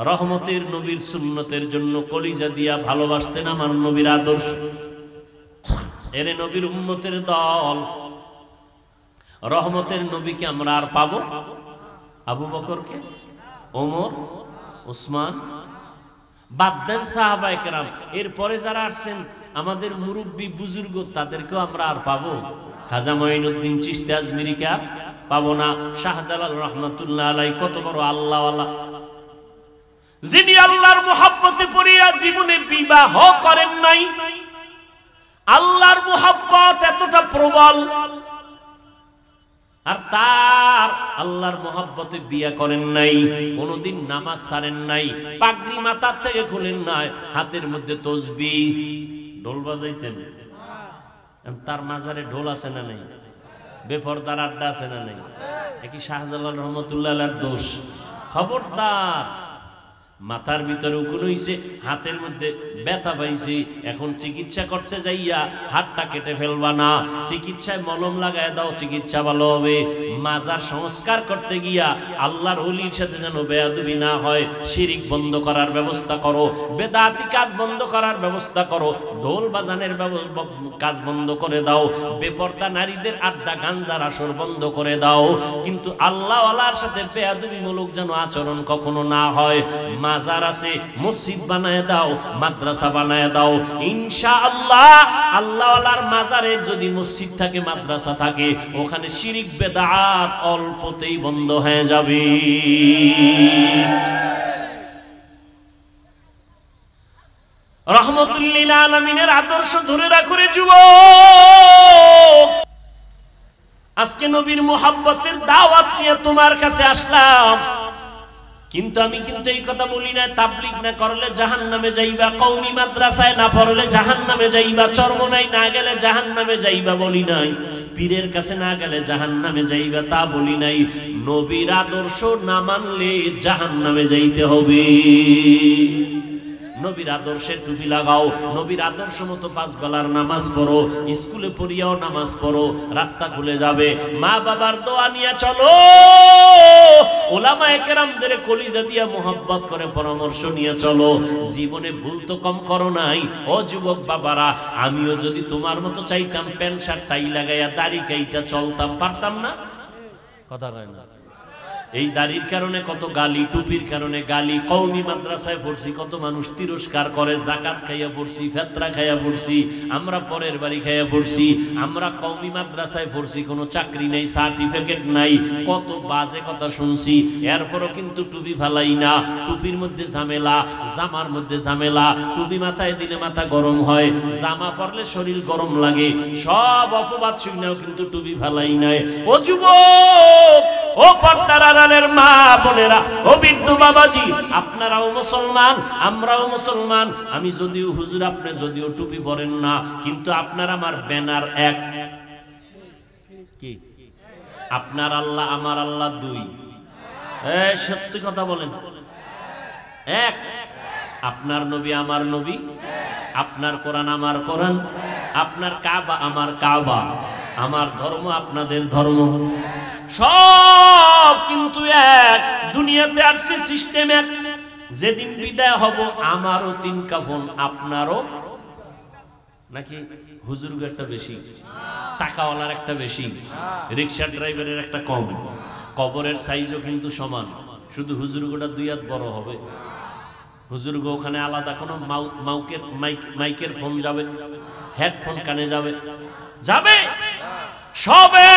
রহমতের নবীর সুন্নতের জন্য কলিজা দিয়া ভালোবাসতেন আমার নবীর আদর্শ। এর নবীর উম্মতের দল। রহমতের নবীকে আমরা আর পাবো? আবু বকরকে, ওমর, ওসমান, বাদ দেন সাহাবায়ে কেরাম। এরপরে যারা আসছেন আমাদের মুরব্বী বুজুর্গ, তাদেরকেও আমরা আর পাবো? খাজা মঈনুদ্দিন চিশতি আজমিরিকে আর পাবো না। শাহজালাল রহমাতুল্লাহ আলাইহি কত বড় আল্লাহওয়ালা, যিনি আল্লাহর মুহাব্বতে পড়িয়া জীবনে বিবাহ করেন নাই। আল্লাহর মুহাব্বত এতটা প্রবল, আর তার আল্লাহর মুহাব্বতে বিয়ে করেন নাই, কোনদিন নামাজ ছাড়েন নাই, পাগড়ি মাথার থেকে খুলেন নাই, হাতের মধ্যে তাসবিহ। ঢোল বাজাইতেন। তার মাজারে ঢোল আছে না নাই? বেপরদার আড্ডা আছে না নাই? একই শাহজালাল রহমতুল্লাহ আলাইহির দোষ? খবরদার। মাথার ভিতরে উকুন হইছে, হাতের মধ্যে ব্যথা পাইছে, এখন চিকিৎসা করতে যাইয়া হাতটা কেটে ফেলবা না, চিকিৎসায় মলম লাগায় দাও, চিকিৎসা ভালো হবে। মাজার সংস্কার করতে গিয়া আল্লাহর ওলির সাথে যেন বেয়াদবি না হয়, শিরিক বন্ধ করার ব্যবস্থা করো, বেদাতি কাজ বন্ধ করার ব্যবস্থা করো, ঢোল বাজানের কাজ বন্ধ করে দাও, বেপরদা নারীদের আড্ডা গাঞ্জার আসর বন্ধ করে দাও। কিন্তু আল্লাহওয়ালার সাথে বেয়াদবিমূলক যেন আচরণ কখনো না হয়। মাজার আছে, মসজিদ বানায় দাও, মাদ্রাসা বানায় দাও। ইনশাআল্লাহ আল্লাহওয়ালার মাজারের যদি মসজিদ থাকে, মাদ্রাসা থাকে, ওখানে শিরিক বেদাত অল্পতেই বন্ধ হয়ে যাবে। রহমতুল লিল আলামিনের আদর্শ ধরে রাখো রে যুবক। আজকে নবীর মুহাব্বতের দাওয়াত নিয়ে তোমার কাছে আসলাম, কিন্তু আমি কিন্তু এই কথা বলি না তাবলীগ না করলে জাহান্নামে যাইবা, কওমি মাদ্রাসায় না পড়লে জাহান্নামে যাইবা, চরমনাই না গেলে জাহান্নামে যাইবা বলি নাই, পীরের কাছে না গেলে জাহান্নামে যাইবা তা বলি নাই। নবীর আদর্শ না মানলে জাহান্নামে যাইতে হবে। নবীর আদর্শে টুপি লাগাও, নবীর আদর্শ মতো 5 বেলার নামাজ পড়ো, স্কুলে পড়িয়াও নামাজ পড়ো, রাস্তা খুলে যাবে। মা বাবার দোয়া নিয়ে চলো, ওলামায়ে কেরামদের কলিজা দিয়া মোহাব্বত করে পরামর্শ নিয়ে চলো। জীবনে ভুল তো কম করো নাই। ও যুবক বাবারা, আমিও যদি তোমার মতো চাইতাম প্যান্ট শার্ট টাই লাগাইয়া দাড়ি কাইটা চলতাম, পারতাম না? কথা কয় না? এই দাড়ির কারণে কত গালি, টুপির কারণে গালি। কওমি মাদ্রাসায় পড়ছি, কত মানুষ তিরস্কার করে। জাকাত খাইয়া পড়ছি, ফেতরা খাইয়া পড়ছি, আমরা পরের বাড়ি খাইয়া পড়ছি। আমরা কওমি মাদ্রাসায় পড়ছি, কোনো চাকরি নেই, সার্টিফিকেট নাই, কত বাজে কথা শুনছি। এরপরও কিন্তু টুপি ফালাই না। টুপির মধ্যে ঝামেলা, জামার মধ্যে ঝামেলা। টুপি মাথায় দিলে মাথা গরম হয়, জামা পরলে শরীর গরম লাগে। সব অপবাদ শুনেও কিন্তু টুপি ফালাই নাই। ও যুবক, ও পর্দার আড়ালের মা বোনেরা, ও বৃদ্ধ বাবাজি, আপনারাও মুসলমান, আমরাও মুসলমান। আমি যদিও হুজুর, আপনি যদিও টুপি পরেন না, কিন্তু আপনার আমার ব্যানার এক। কি? আপনার আল্লাহ আমার আল্লাহ 2। সত্যি কথা বলেন, এক। আপনার নবী আমার নবী, আপনার কোরআন আমার কোরআন, আপনার কাবা আমার কাবা, আমার ধর্ম আপনাদের ধর্ম, সব কিন্তু এক। দুনিয়াতে আসছে সিস্টেম এক। যেদিন বিদায় হব আমারও 3 কাফন, আপনারও নাকি হুজুর একটা বেশি, টাকাওয়ালার একটা বেশি, রিক্সা ড্রাইভারের একটা কম। কবরের সাইজও কিন্তু সমান, শুধু হুজুরগোটা 2 হাত বড় হবে। হুজুরগো ওখানে আলাদা কোনো মাইকের ফোন যাবে, হেডফোন কানে যাবে, যাবে সবে।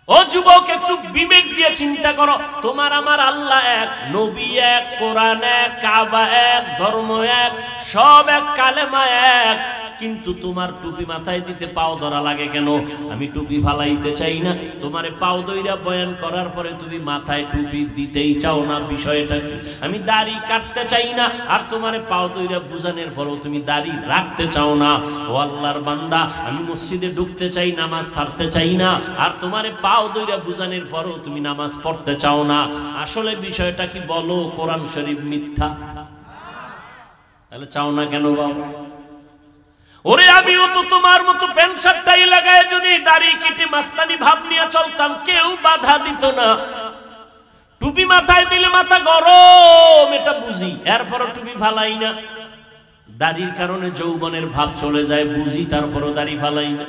ও যুবক, একটু বিবেক দিয়ে চিন্তা করো। তোমার আমার আল্লাহ এক, নবী এক, কোরআন এক, কাবা এক, ধর্ম এক, সব এক, কালেমা এক, কিন্তু তোমার টুপি মাথায় দিতে পাও ধরা লাগে কেন? আমি টুপি ফালাইতে চাই না, তোমারে পাও দইরা বয়ান করার পরে তুমি মাথায় টুপি দিতেই চাও না, বিষয়টা কি? আমি দাড়ি কাটতে চাই না, আর তোমারে পাও দইরা বুঝানোর পরেও তুমি দাড়ি রাখতে চাও না। ও আল্লাহর বান্দা, আমি মসজিদে ঢুকতে চাই, নামাজ ছাড়তে চাই না, আর তোমারে পাও দইরা বুঝানোর পরেও তুমি নামাজ পড়তে চাও না। আসলে বিষয়টা কি বলো? কোরআন শরীফ মিথ্যা? তাহলে চাও না কেন বাবা? ওরে আমিও তো তোমার মতো প্যান্ট শার্টটাই লাগায় যদি দাড়ি কেটে মাস্তানি ভাব নিয়ে চলতাম, কেউ বাধা দিত না। টুপি মাথায় দিলে মাথা গরম, এটা বুঝি, এরপরও টুপি ফালাই না। দাড়ির কারণে যৌবনের ভাব চলে যায়, বুঝি, তারপরও দাড়ি ফালাই না।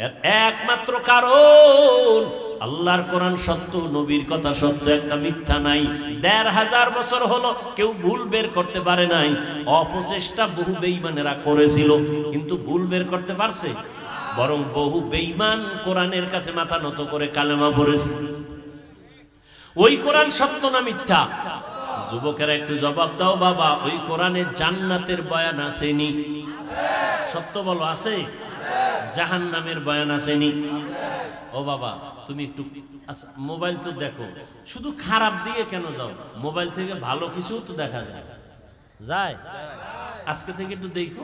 এর একমাত্র কারণ আল্লাহর কোরআন সত্য, নবীর কথা সত্য, একটা মিথ্যা নাই। ১৫০০ বছর হলো কেউ ভুল বের করতে পারে নাই। অপচেষ্টা বহু বেঈমানেরা করেছিল, কিন্তু ভুল বের করতে পারছে? বরং বহু বেঈমান কোরআনের কাছে মাথা নত করে কালেমা পড়েছে। ওই কোরআন সত্য না মিথ্যা? যুবকেরা একটু জবাব দাও বাবা, ওই কোরআনে জান্নাতের বয়ান আসেনি? সত্য বলো, আছে? জাহান্নামের বয়ান আসেনি? ও বাবা, তুমি একটু মোবাইল তো দেখো, শুধু খারাপ দিয়ে কেন যাও? মোবাইল থেকে ভালো কিছু তো দেখা যায়, যায়? আজকে থেকে একটু দেখো।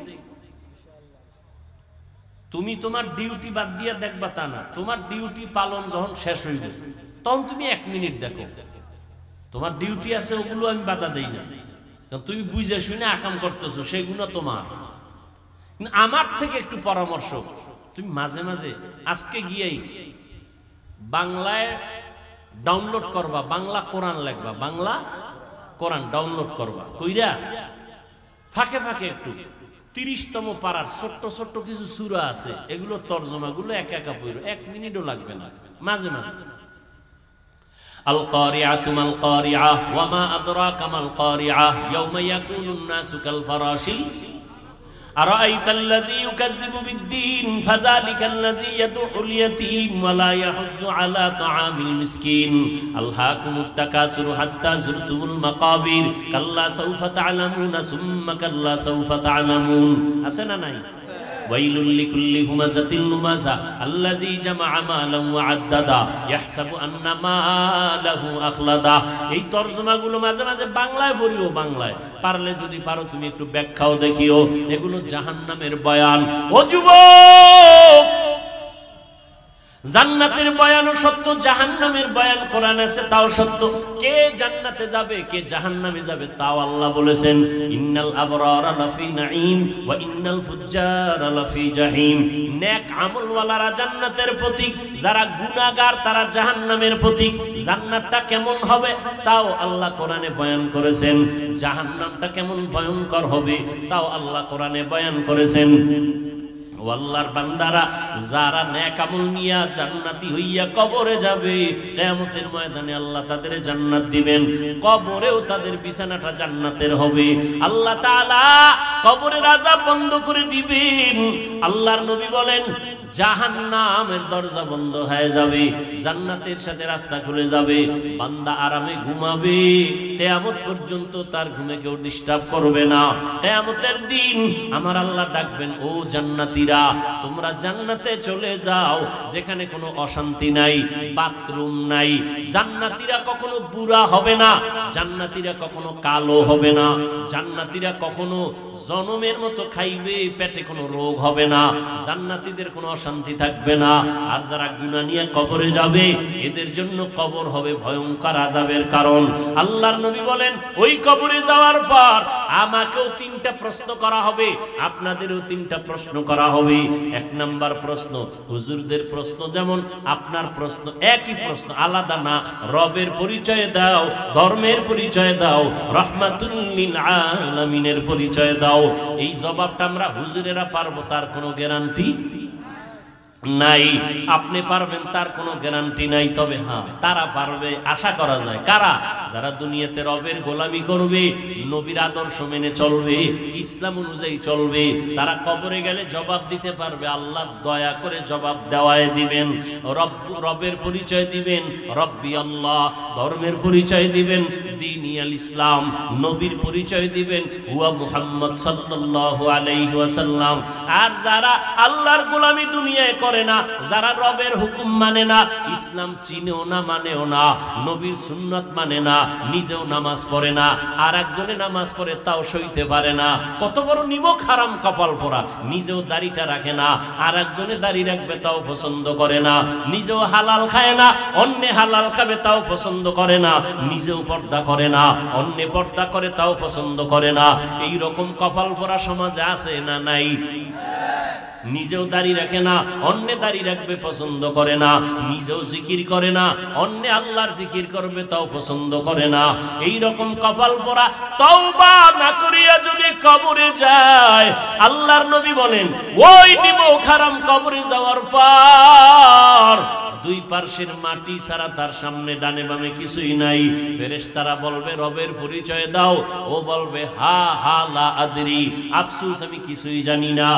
তুমি তোমার ডিউটি বাদ দিয়ে দেখবা তা না, তোমার ডিউটি পালন যখন শেষ হইবে তখন তুমি 1 মিনিট দেখো। তোমার ডিউটি আছে, ওগুলো আমি বাধা দেই না, কারণ তুমি বুঝে শুনে আকাম করতেছো, সেগুলো তোমার। আমার থেকে একটু পরামর্শ, তুমি মাঝে মাঝে আজকে গিয়েই বাংলায় ডাউনলোড করবা, বাংলা কোরআন লিখবা, বাংলা কোরআন ডাউনলোড করবা, কইরা ফাঁকে ফাঁকে একটু ৩০তম পারার ছোট্ট ছোট্ট কিছু সূরা আছে, এগুলো তরজমাগুলো একা একা পড়ো, 1 মিনিটও লাগবে না, মাঝে মাঝে। আল কারিআতু মাল কারিআহ ওয়া মা আদরাকা মাল কারিআহ ইয়াউমা ইয়াকুনুন নাসু কাল ফারাশিল أرأيت الذي يكذب بالدين فذلك الذي يدعو اليتيم ولا يحض على طعام المسكين ألهاكم التكاثر حتى زرتم المقابر كلا سوف تعلمون ثم كلا سوف تعلمون أسنا ناي ويل لكل همزة لمزة الذي جمع مالا وعددا يحسب أن ماله أخلدا। এই তরজমাগুলো মাঝে মাঝে বাংলায় পড়িও, বাংলায় পারলে যদি পারো তুমি একটু ব্যাখ্যাও দেখিও, এগুলো জাহান্নামের বয়ান। ও যুবক, জান্নাতের বয়ানও সত্য, জাহান্নামের বয়ান কোরআন আছে তাও সত্য। কে জান্নাতে যাবে, কে জাহান্নামে যাবে তাও আল্লাহ বলেছেন। ইন্নাল আবরারা লাফি নাঈম ওয়া ইন্নাল ফুজ্জারা লাফি জাহিম। নেক আমলওয়ালারা জান্নাতের প্রতীক, যারা গুনাহগার তারা জাহান্নামের প্রতীক। জান্নাতটা কেমন হবে তাও আল্লাহ কোরআনে বয়ান করেছেন, জাহান্নামটা কেমন ভয়ঙ্কর হবে তাও আল্লাহ কোরআনে বয়ান করেছেন। ও আল্লাহর বান্দারা, যারা নেক আমল নিয়া জান্নাতি হইয়া কবরে যাবে, কিয়ামতের ময়দানে আল্লাহ তাদের জান্নাত দিবেন, কবরেও তাদের বিছানাটা জান্নাতের হবে। আল্লাহ তাআলা কবরের আযাব বন্ধ করে দিবেন। আল্লাহর নবী বলেন, জাহান্নামের দরজা বন্ধ হয়ে যাবে, জান্নাতের সাথে রাস্তা খুলে যাবে, বান্দা আরামে ঘুমাবে, কিয়ামত পর্যন্ত তার ঘুমে কেউ ডিস্টার্ব করবে না। কিয়ামতের দিন আমার আল্লাহ ডাকবেন, ও জান্নাতীরা, তোমরা জান্নাতে চলে যাও, যেখানে কোনো অশান্তি নাই, বাথরুম নাই। জান্নাতীরা কখনো বুড়া হবে না, জান্নাতীরা কখনো কালো হবে না, জান্নাতীরা কখনো জনমের মতো খাইবে, পেটে কোনো রোগ হবে না, জান্নাতীদের কোনো অশান্তি থাকবে না। আর যারা গুনাহ নিয়ে কবরে যাবে, এদের জন্য কবর হবে ভয়ঙ্কর আযাবের কারণ। আল্লাহর নবী বলেন, ওই কবরে যাওয়ার পর আমাকেও 3টা প্রশ্ন করা হবে, আপনাদেরও 3টা প্রশ্ন করা হবে। 1 নাম্বার প্রশ্ন হুজুরদের প্রশ্ন, যেমন আপনার প্রশ্ন, একই প্রশ্ন, আলাদা না। রবের পরিচয় দাও, ধর্মের পরিচয় দাও, রাহমাতুল লিল আলামিনের পরিচয় দাও। এই জবাবটা আমরা হুজুরেরা পারবো তার কোনো গ্যারান্টি নাই। আপনি পারবেন তার কোনো গ্যারান্টি নাই, তবে হ্যাঁ তারা পারবে, আশা করা যায়। কারা? যারা দুনিয়াতে রবের গোলামি করবে, নবীর আদর্শ মেনে চলবে, ইসলাম অনুযায়ী চলবে, তারা কবরে গেলে জবাব দিতে পারবে। আল্লাহ দয়া করে জবাব দেওয়ায় দিবেন। রবের পরিচয় দিবেন, রব্বি আল্লাহ। ধর্মের পরিচয় দিবেন, দীনিয়াল ইসলাম। নবীর পরিচয় দিবেন, হুয়া মুহাম্মদ সাল্লাল্লাহু আলাইহি ওয়াসাল্লাম। আর যারা আল্লাহর গোলামি দুনিয়ায় করে না, যারা রবের হুকুম মানে না, ইসলাম চিনেও না, মানেও না, নবীর সুন্নাত মানে না, নিজেও নামাজ পড়ে না, আর একজনে নামাজ পড়ে তাও সইতে পারে না, কত বড় নিমক হারাম কপাল পরা। নিজেও দাড়িটা রাখে না, আর একজনে দাড়ি রাখবে তাও পছন্দ করে না, নিজেও হালাল খায় না, অন্যে হালাল খাবে তাও পছন্দ করে না, নিজেও পর্দা করে না, অন্যে পর্দা করে তাও পছন্দ করে না। এই রকম কপাল পরা সমাজে আছে না নাই? নিজেও দাড়ি রাখে না, অন্য দাড়ি রাখবে পছন্দ করে না, নিজেও জিকির করে না, অন্য আল্লাহর জিকির করবে তাও পছন্দ করে না। এই রকম কপাল পরা তওবা না করিয়া যদি কবরে যায়, আল্লাহর নবী বলেন ওই নিমক হারাম কবরে যাওয়ার পর দুই পার্শ্বের মাটি ছাড়া তার সামনে ডানে বামে কিছুই নাই। ফেরেশতারা বলবে রবের পরিচয় দাও, ও বলবে হা হা লা আদরি, আফসোস আমি কিছুই জানি না।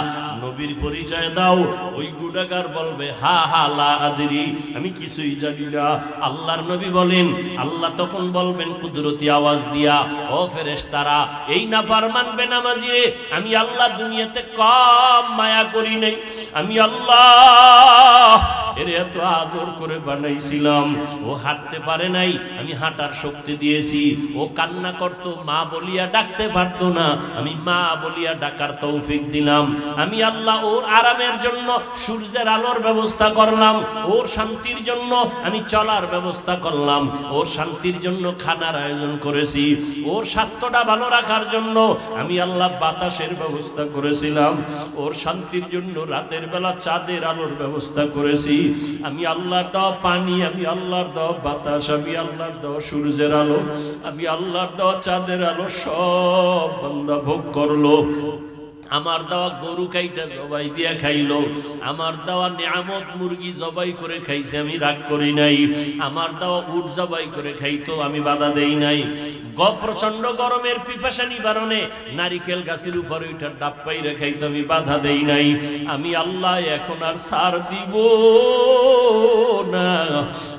নবীর পরিচয় দাও, ওই গুনাহগার বলবে হা হা লা আদরি, আমি কিছুই জানি না। আল্লাহর নবী বলেন, আল্লাহ তখন বলবেন কুদরতি আওয়াজ দিয়া, ও ফেরেশতারা এই নাফরমান বেনামাজি রে আমি আল্লাহ দুনিয়াতে কম মায়া করি নাই, আমি আল্লাহ এর এত আদর করে বানাইছিলাম, ও হাঁটতে পারে নাই, আমি হাঁটার শক্তি দিয়েছি, ও কান্না করত মা বলিয়া ডাকতে পারতো না, আমি মা বলিয়া ডাকার তৌফিক দিলাম, আমি আল্লাহ ওর আরামের জন্য সূর্যের আলোর ব্যবস্থা করলাম, ওর শান্তির জন্য আমি চলার ব্যবস্থা করলাম, ওর শান্তির জন্য খানার আয়োজন করেছি, ওর স্বাস্থ্যটা ভালো রাখার জন্য আমি আল্লাহ বাতাসের ব্যবস্থা করেছিলাম, ওর শান্তির জন্য রাতের বেলা চাঁদের আলোর ব্যবস্থা করেছি, আমি আল্লাহর দেওয়া পানি, আমি আল্লাহর দেওয়া বাতাস, আমি আল্লাহর দেওয়া সূর্যের আলো, আমি আল্লাহর দেওয়া চাঁদের আলো সব বান্দা ভোগ করলো। আমার দেওয়া গরু কাইটা জবাই দিয়া খাইলো, আমার দেওয়া নিয়ামত মুরগি জবাই করে খাইছে, আমি রাগ করি নাই, আমার দেওয়া উট জবাই করে খাইতো, আমি বাধা দেই নাই। প্রচন্ড গরমের পিপাসা নিবারণে নারিকেল গাছের উপরে ওইটা ডাব পাইরে খাইতো, আমি বাধা দেই নাই। আমি আল্লাহ এখন আর ছাড় দিব না,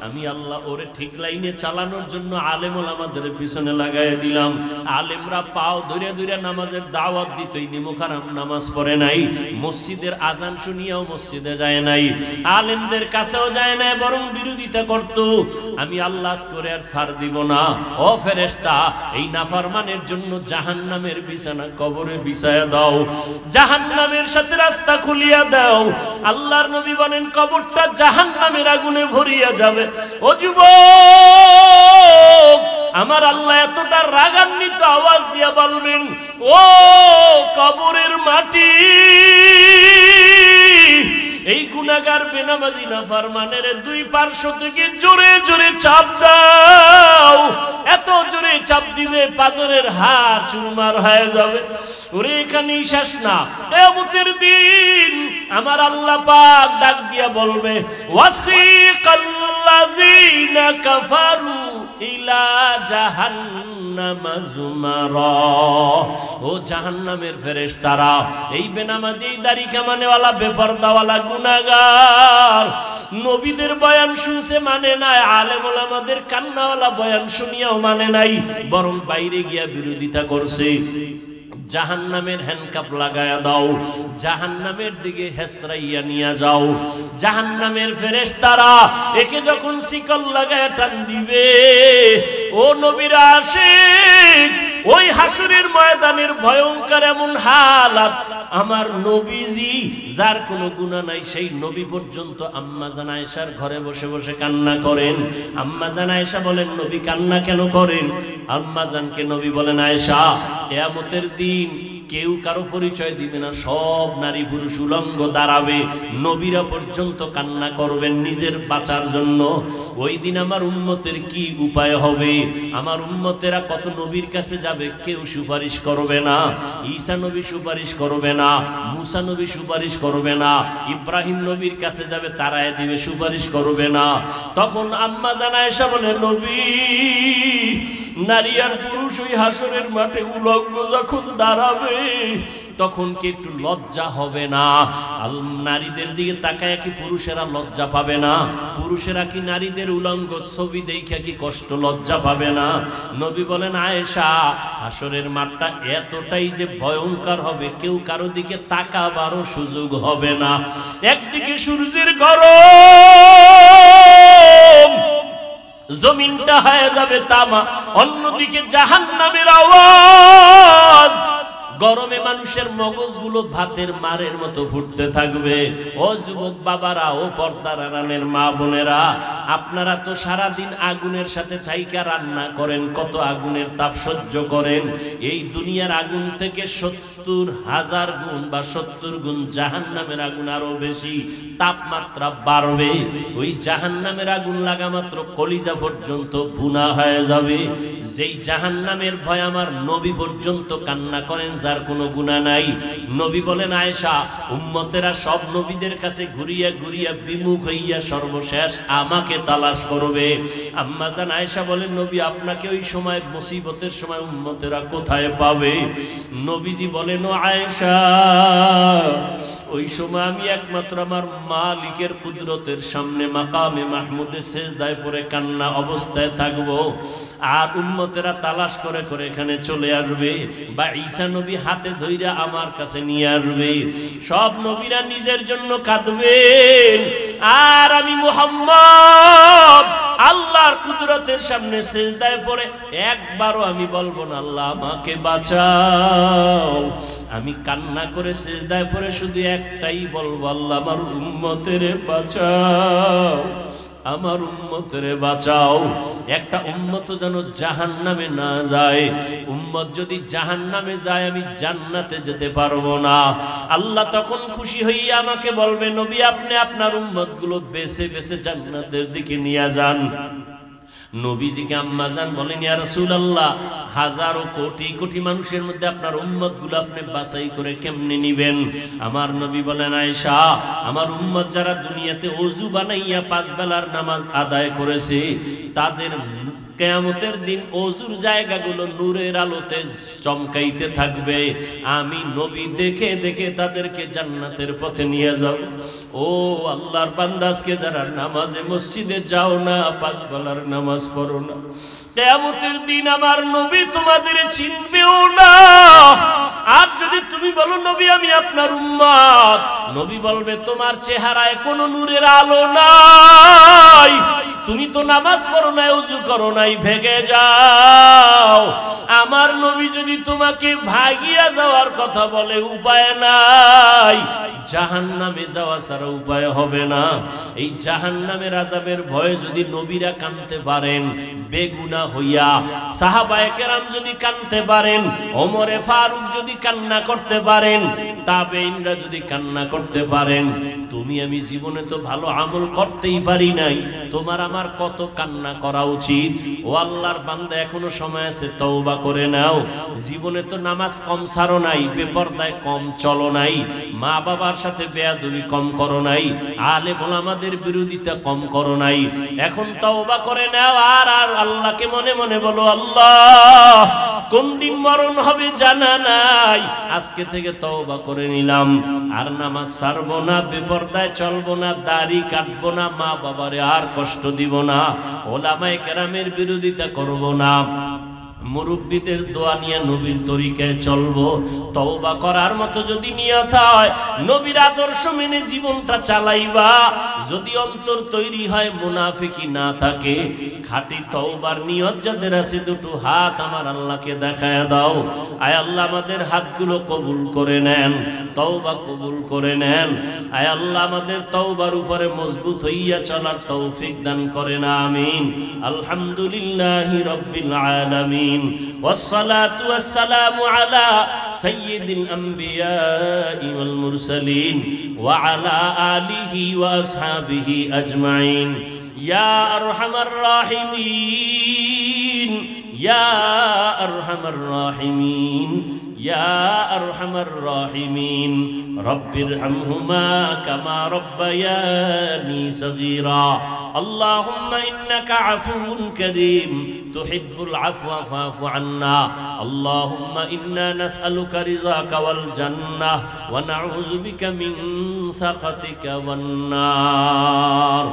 আমি আল্লাহ ওরে ঠিক লাইনে চালানোর জন্য আলেম ওলামাদের পিছনে লাগাই দিলাম। আলেমরা পাও ধরে ধরে নামাজের দাওয়াত দিতই, নিমখারাম নামাজ পড়ে নাই, মসজিদের আজান শুনিয়াও মসজিদে যায় নাই, আলেমদের কাছেও যায় নাই, বরং বিরোধিতা করত। আমি আল্লাহ করে আর ছাড় দিব না। ও ফেরেশতা এই নাফরমানের জন্য জাহান্নামের বিছানা কবরে বিছায়া দাও, জাহান্নামের সাথে রাস্তা খুলিয়া দাও। আল্লাহর নবী বলেন কবরটা জাহান্নামের আগুনে ভরিয়া যাবে। ও যুবক, আমার আল্লাহ এতটা রাগান্বিত আওয়াজ দিয়া বলবেন, ও কবরের মাটি, এই গুনাহগার বেনামাজি নাফরমানের দুই পার্শ্ব থেকে জোরে জোরে চাপ দাও। এত জোরে চাপ দিবে পাজরের হাড় চুরমার হয়ে যাবে। ওরে এখানেই শেষ না, কিয়ামতের দিন আমার আল্লাহ পাক ডাক দিয়া বলবে ওয়াসিকাল্লাযীনা কাফারু ইলা জাহান্নামা যুমারা। ও জাহান্নামের ফেরেশতারা, এই বেনামাজি দাড়ি কামানেওয়ালা বেপরদাওয়ালা গুনাহগার নবীদের বয়ান শুনছে মানে নাই, আলেম ওলামাদের কান্নাওয়ালা বয়ান শুনিয়াও মানে নাই, বরং বাইরে গিয়া বিরোধিতা করছে। জাহান্নামের হ্যান্ডকাপ লাগায়া দাও, জাহান্নামের দিকে হেসরাইয়া নিয়ে যাও। জাহান্নামের ফেরেশতারা একে যখন শিকল লাগায়া টান দিবে, ও নবীর আশিক, ওই হাসরের ময়দানের ভয়ঙ্কর এমন হালাত, আমার নবীজি যার কোনো গুনাহ নাই সেই নবী পর্যন্ত আম্মা জান আয়েশার ঘরে বসে বসে কান্না করেন। আম্মা জান আয়েশা বলেন নবী কান্না কেন করেন? আম্মা জানকে নবী বলেন আয়েশা, কিয়ামতের দিন কেউ কারো পরিচয় দিবে না, সব নারী পুরুষ উলঙ্গ দাঁড়াবে, নবীরা পর্যন্ত কান্না করবেন নিজের বাঁচার জন্য। ওই দিন আমার উম্মতের কি উপায় হবে? আমার উম্মতেরা কত নবীর কাছে যাবে, কেউ সুপারিশ করবে না। ঈসা নবী সুপারিশ করবে না, মুসা নবী সুপারিশ করবে না, ইব্রাহিম নবীর কাছে যাবে তারায় দিবে, সুপারিশ করবে না। তখন আম্মা জান আয়েশা বলে, নবী নারী আর পুরুষ ওই হাসরের মাঠে উলঙ্গ যখন দাঁড়াবে তখন কি একটু লজ্জা হবে না? নারীদের দিকে তাকায় কি পুরুষেরা লজ্জা পাবে না? পুরুষেরা কি নারীদের উলঙ্গ ছবি দেখে কি কষ্ট লজ্জা পাবে না? নবী বলেন, আয়েশা হাসরের মাঠটা এতটাই যে ভয়ঙ্কর হবে কেউ কারো দিকে তাকাবারও সুযোগ হবে না। একদিকে সূর্যের গরম, জমিনটা হয়ে যাবে তামা, অন্যদিকে জাহান্নামের আওয়াজ, গরমে মানুষের মগজগুলো ভাতের মারের মতো ফুটতে থাকবে। ও যুবক বাবারা, ও পর্দার আড়ালের মা বোনেরা, আপনারা তো সারাদিন আগুনের সাথে থাইকা রান্না করেন, কত আগুনের তাপ সহ্য করেন। এই দুনিয়ার আগুন থেকে 70,000 গুণ বা 70 গুণ জাহান্নামের আগুন আরো বেশি তাপমাত্রা বাড়বে। ওই জাহান্নামের আগুন লাগা মাত্র কলিজা পর্যন্ত ভুনা হয়ে যাবে। যেই জাহান্নামের ভয় আমার নবী পর্যন্ত কান্না করেন, যার কোনো গুনাহ নাই। নবী বলেন, আয়েশা উম্মতেরা সব নবীদের কাছে ঘুরিয়া ঘুরিয়া বিমুখ হইয়া সর্বশেষ আমাকে তালাশ করবে। আম্মা জান আয়েশা বলেন, নবী আপনাকে ওই সময় মুসিবতের সময় উম্মতেরা কোথায় পাবে? নবীজি বলেন, ও আয়েশা ওই সময় আমি একমাত্র আমার মালিকের কুদরতের সামনে মাকামে মাহমুদে সেজদায় পড়ে কান্না অবস্থায় থাকবো, আর উম্মতেরা তালাশ করে করে এখানে চলে আসবে, বা ঈসা নবী হাতে ধইরা আমার কাছে নিয়ে আসবে। সব নবীরা নিজের জন্য কাঁদবেন, আর আমি মুহাম্মদ আল্লাহর কুদরতের সামনে সেজদায় পড়ে একবারও আমি বলবো না আল্লাহ আমাকে বাঁচাও। আমি কান্না করে সেজদায় পড়ে শুধু একটাই বলবো, আল্লাহ আমার উম্মতেরে বাঁচাও, আমার উম্মতরে বাঁচাও। একটা উম্মত যেন জাহান্নামে না যায়। উম্মত যদি জাহান্নামে যায় আমি জান্নাতে যেতে পারবো না। আল্লাহ তখন খুশি হইয়া আমাকে বলবে, নবী আপনি আপনার উম্মতগুলো বেছে বেছে জান্নাতের দিকে নিয়ে যান। নবীজিকে আম্মা জান বলেন, ইয়া রাসূলুল্লাহ হাজারো কোটি কোটি মানুষের মধ্যে আপনার উম্মতগুলো আপনি বাছাই করে কেমনে নিবেন? আমার নবী বলেন, আয়েশা আমার উম্মত যারা দুনিয়াতে ওযু বানাইয়া 5 বেলার নামাজ আদায় করেছে, তাদের কিয়ামতের দিন ওযুর জায়গাগুলো নূরের আলোতে চমকাইতে থাকবে। আমি নবী দেখে দেখে তাদেরকে জান্নাতের পথে নিয়ে যাব। ও আল্লাহর বান্দাসকে যারা নামাজে মসজিদে যাও না, 5 বেলার নামাজ পড়ো না, কিয়ামতের দিন আমার নবী তোমাদের চিনবেও না। আর যদি তুমি বলো নবী আমি আপনার উম্মত, নবী বলবে তোমার চেহারায় কোনো নূরের আলো নাই, তুমি তো নামাজ পড়ো না, ওযু করো নাই, ভেগে যাও। আমার নবী যদি তোমাকে ভাগিয়া যাওয়ার কথা বলে উপায় নাই, জাহান্নামে যাওয়া ছাড়া উপায় হবে না। এই জাহান্নামের আযাবের ভয়ে যদি নবীরা কাঁদতে পারেন বেগুনাহ হইয়া, সাহাবায়ে কেরাম যদি কাঁদতে পারেন, ওমরে ফারুক যদি কান্না করতে পারেন, তাবেঈনরা যদি কান্না করতে পারেন, তুমি আমি জীবনে তো ভালো আমল করতেই পারি নাই, তোমার আমার কত কান্না করা উচিত। ও আল্লাহর বান্দা এখনো সময় আছে, তওবা করে নাও। জীবনে তো নামাজ কম ছাড়ো নাই, বেপরদায় কম চলো নাই, মা বাবার সাথে বেয়াদবি কম করো নাই, আলেম ওলামাদের বিরোধিতা কম করো নাই। এখন তওবা করে নাও, আর আর আল্লাহকে মনে মনে বলো, আল্লাহ কোন দিন মরণ হবে জানা নাই, আজকে থেকে তওবা করে নিলাম, আর নামাজ ছাড়বো না, বেপরদায় চলবো না, দাড়ি কাটবো না, মা বাবারে আর কষ্ট দিব না, ওলামায়ে কেরামের বিরোধিতা করব না, মুরব্বীদের দোয়া নিয়ে নবীর তরিকায় চলবো। তওবা করার মতো যদি নিয়ত হয়, নবীর আদর্শ মেনে জীবনটা চালাইবা। যদি অন্তর তৈরি হয়, মুনাফিকি না থাকে, খাঁটি তওবার নিয়ত যাদের আছে, দুটো হাত আমার আল্লাহকে দেখায় দাও। আয় আল্লাহ আমাদের হাতগুলো কবুল করে নেন, তওবা কবুল করে নেন। আয় আল্লাহ আমাদের তওবার উপরে মজবুত হইয়া চলার তৌফিক দান করেন, আমিন। আলহামদুলিল্লাহি রাব্বিল আলামিন, والصلاة والسلام على سيد الأنبياء والمرسلين وعلى آله وأصحابه أجمعين يا أرحم الراحمين ইয়া আরহামার রাহিমিন, ইয়া আরহামার রাহিমিন, রব্বিরহামহুমা কামা রব্বায়ানি সগীরা। আল্লাহুম্মা ইন্নাকা আফুউন কারীম তুহিব্বুল আফওয়া ফাফু আন্না। আল্লাহুম্মা ইন্না নাসআলুকা রিযাকা ওয়াল জান্নাহ ওয়া নাউযু বিকা মিন সাখাতিকা ওয়ান নার।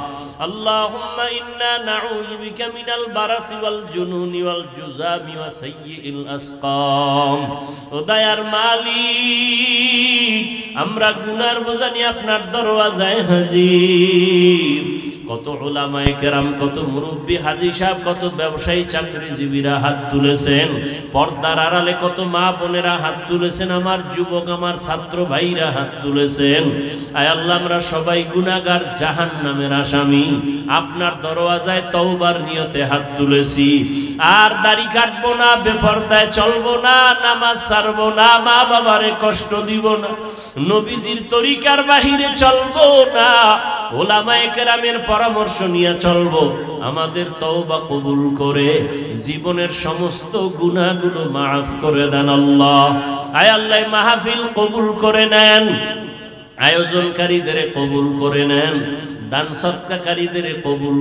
আল্লাহুম্মা ইন্না নাউযু বিকা মিনাল বারাসি ওয়াল জুনুনি ওয়াল জুযামি ওয়া সাইয়্যিল আসকাম। ও দয়ার মালিক, আমরা গুনার বোঝা নিয়ে আপনার দরওয়াজায় হাজির। কত উলামায়ে কেরাম, কত মুরব্বী হাজী সাহেব, কত ব্যবসায়ী চাকরিজীবীরা হাত তুলেছেন, পর্দার আড়ালে কত মা বোনেরা হাত তুলেছেন, আমার যুবক আমার ছাত্র ভাইরা হাত তুলেছেন। আয় আল্লাহ, আমরা সবাই গুনাহগার, জাহান্নামের আসামি। আপনার দরওয়াজায় তওবার নিয়তে হাত তুলেছি। আর দাড়ি কাটবো না, বেপরদায় চলবো না, নামাজ ছাড়বো না, মা বাবারে কষ্ট দিব না, নবীজির তরিকার বাহিরে চলবো না, উলামায়ে কেরামের পরামর্শ নিয়ে চলবো। আমাদের তওবা কবুল করে জীবনের সমস্ত গুনাহগুলো মাফ করে দেন আল্লাহ। আয় আল্লাহ, মাহফিল কবুল করে নেন, আয়োজনকারীদের কবুল করে নেন, দান সদকাকারীদের কবুল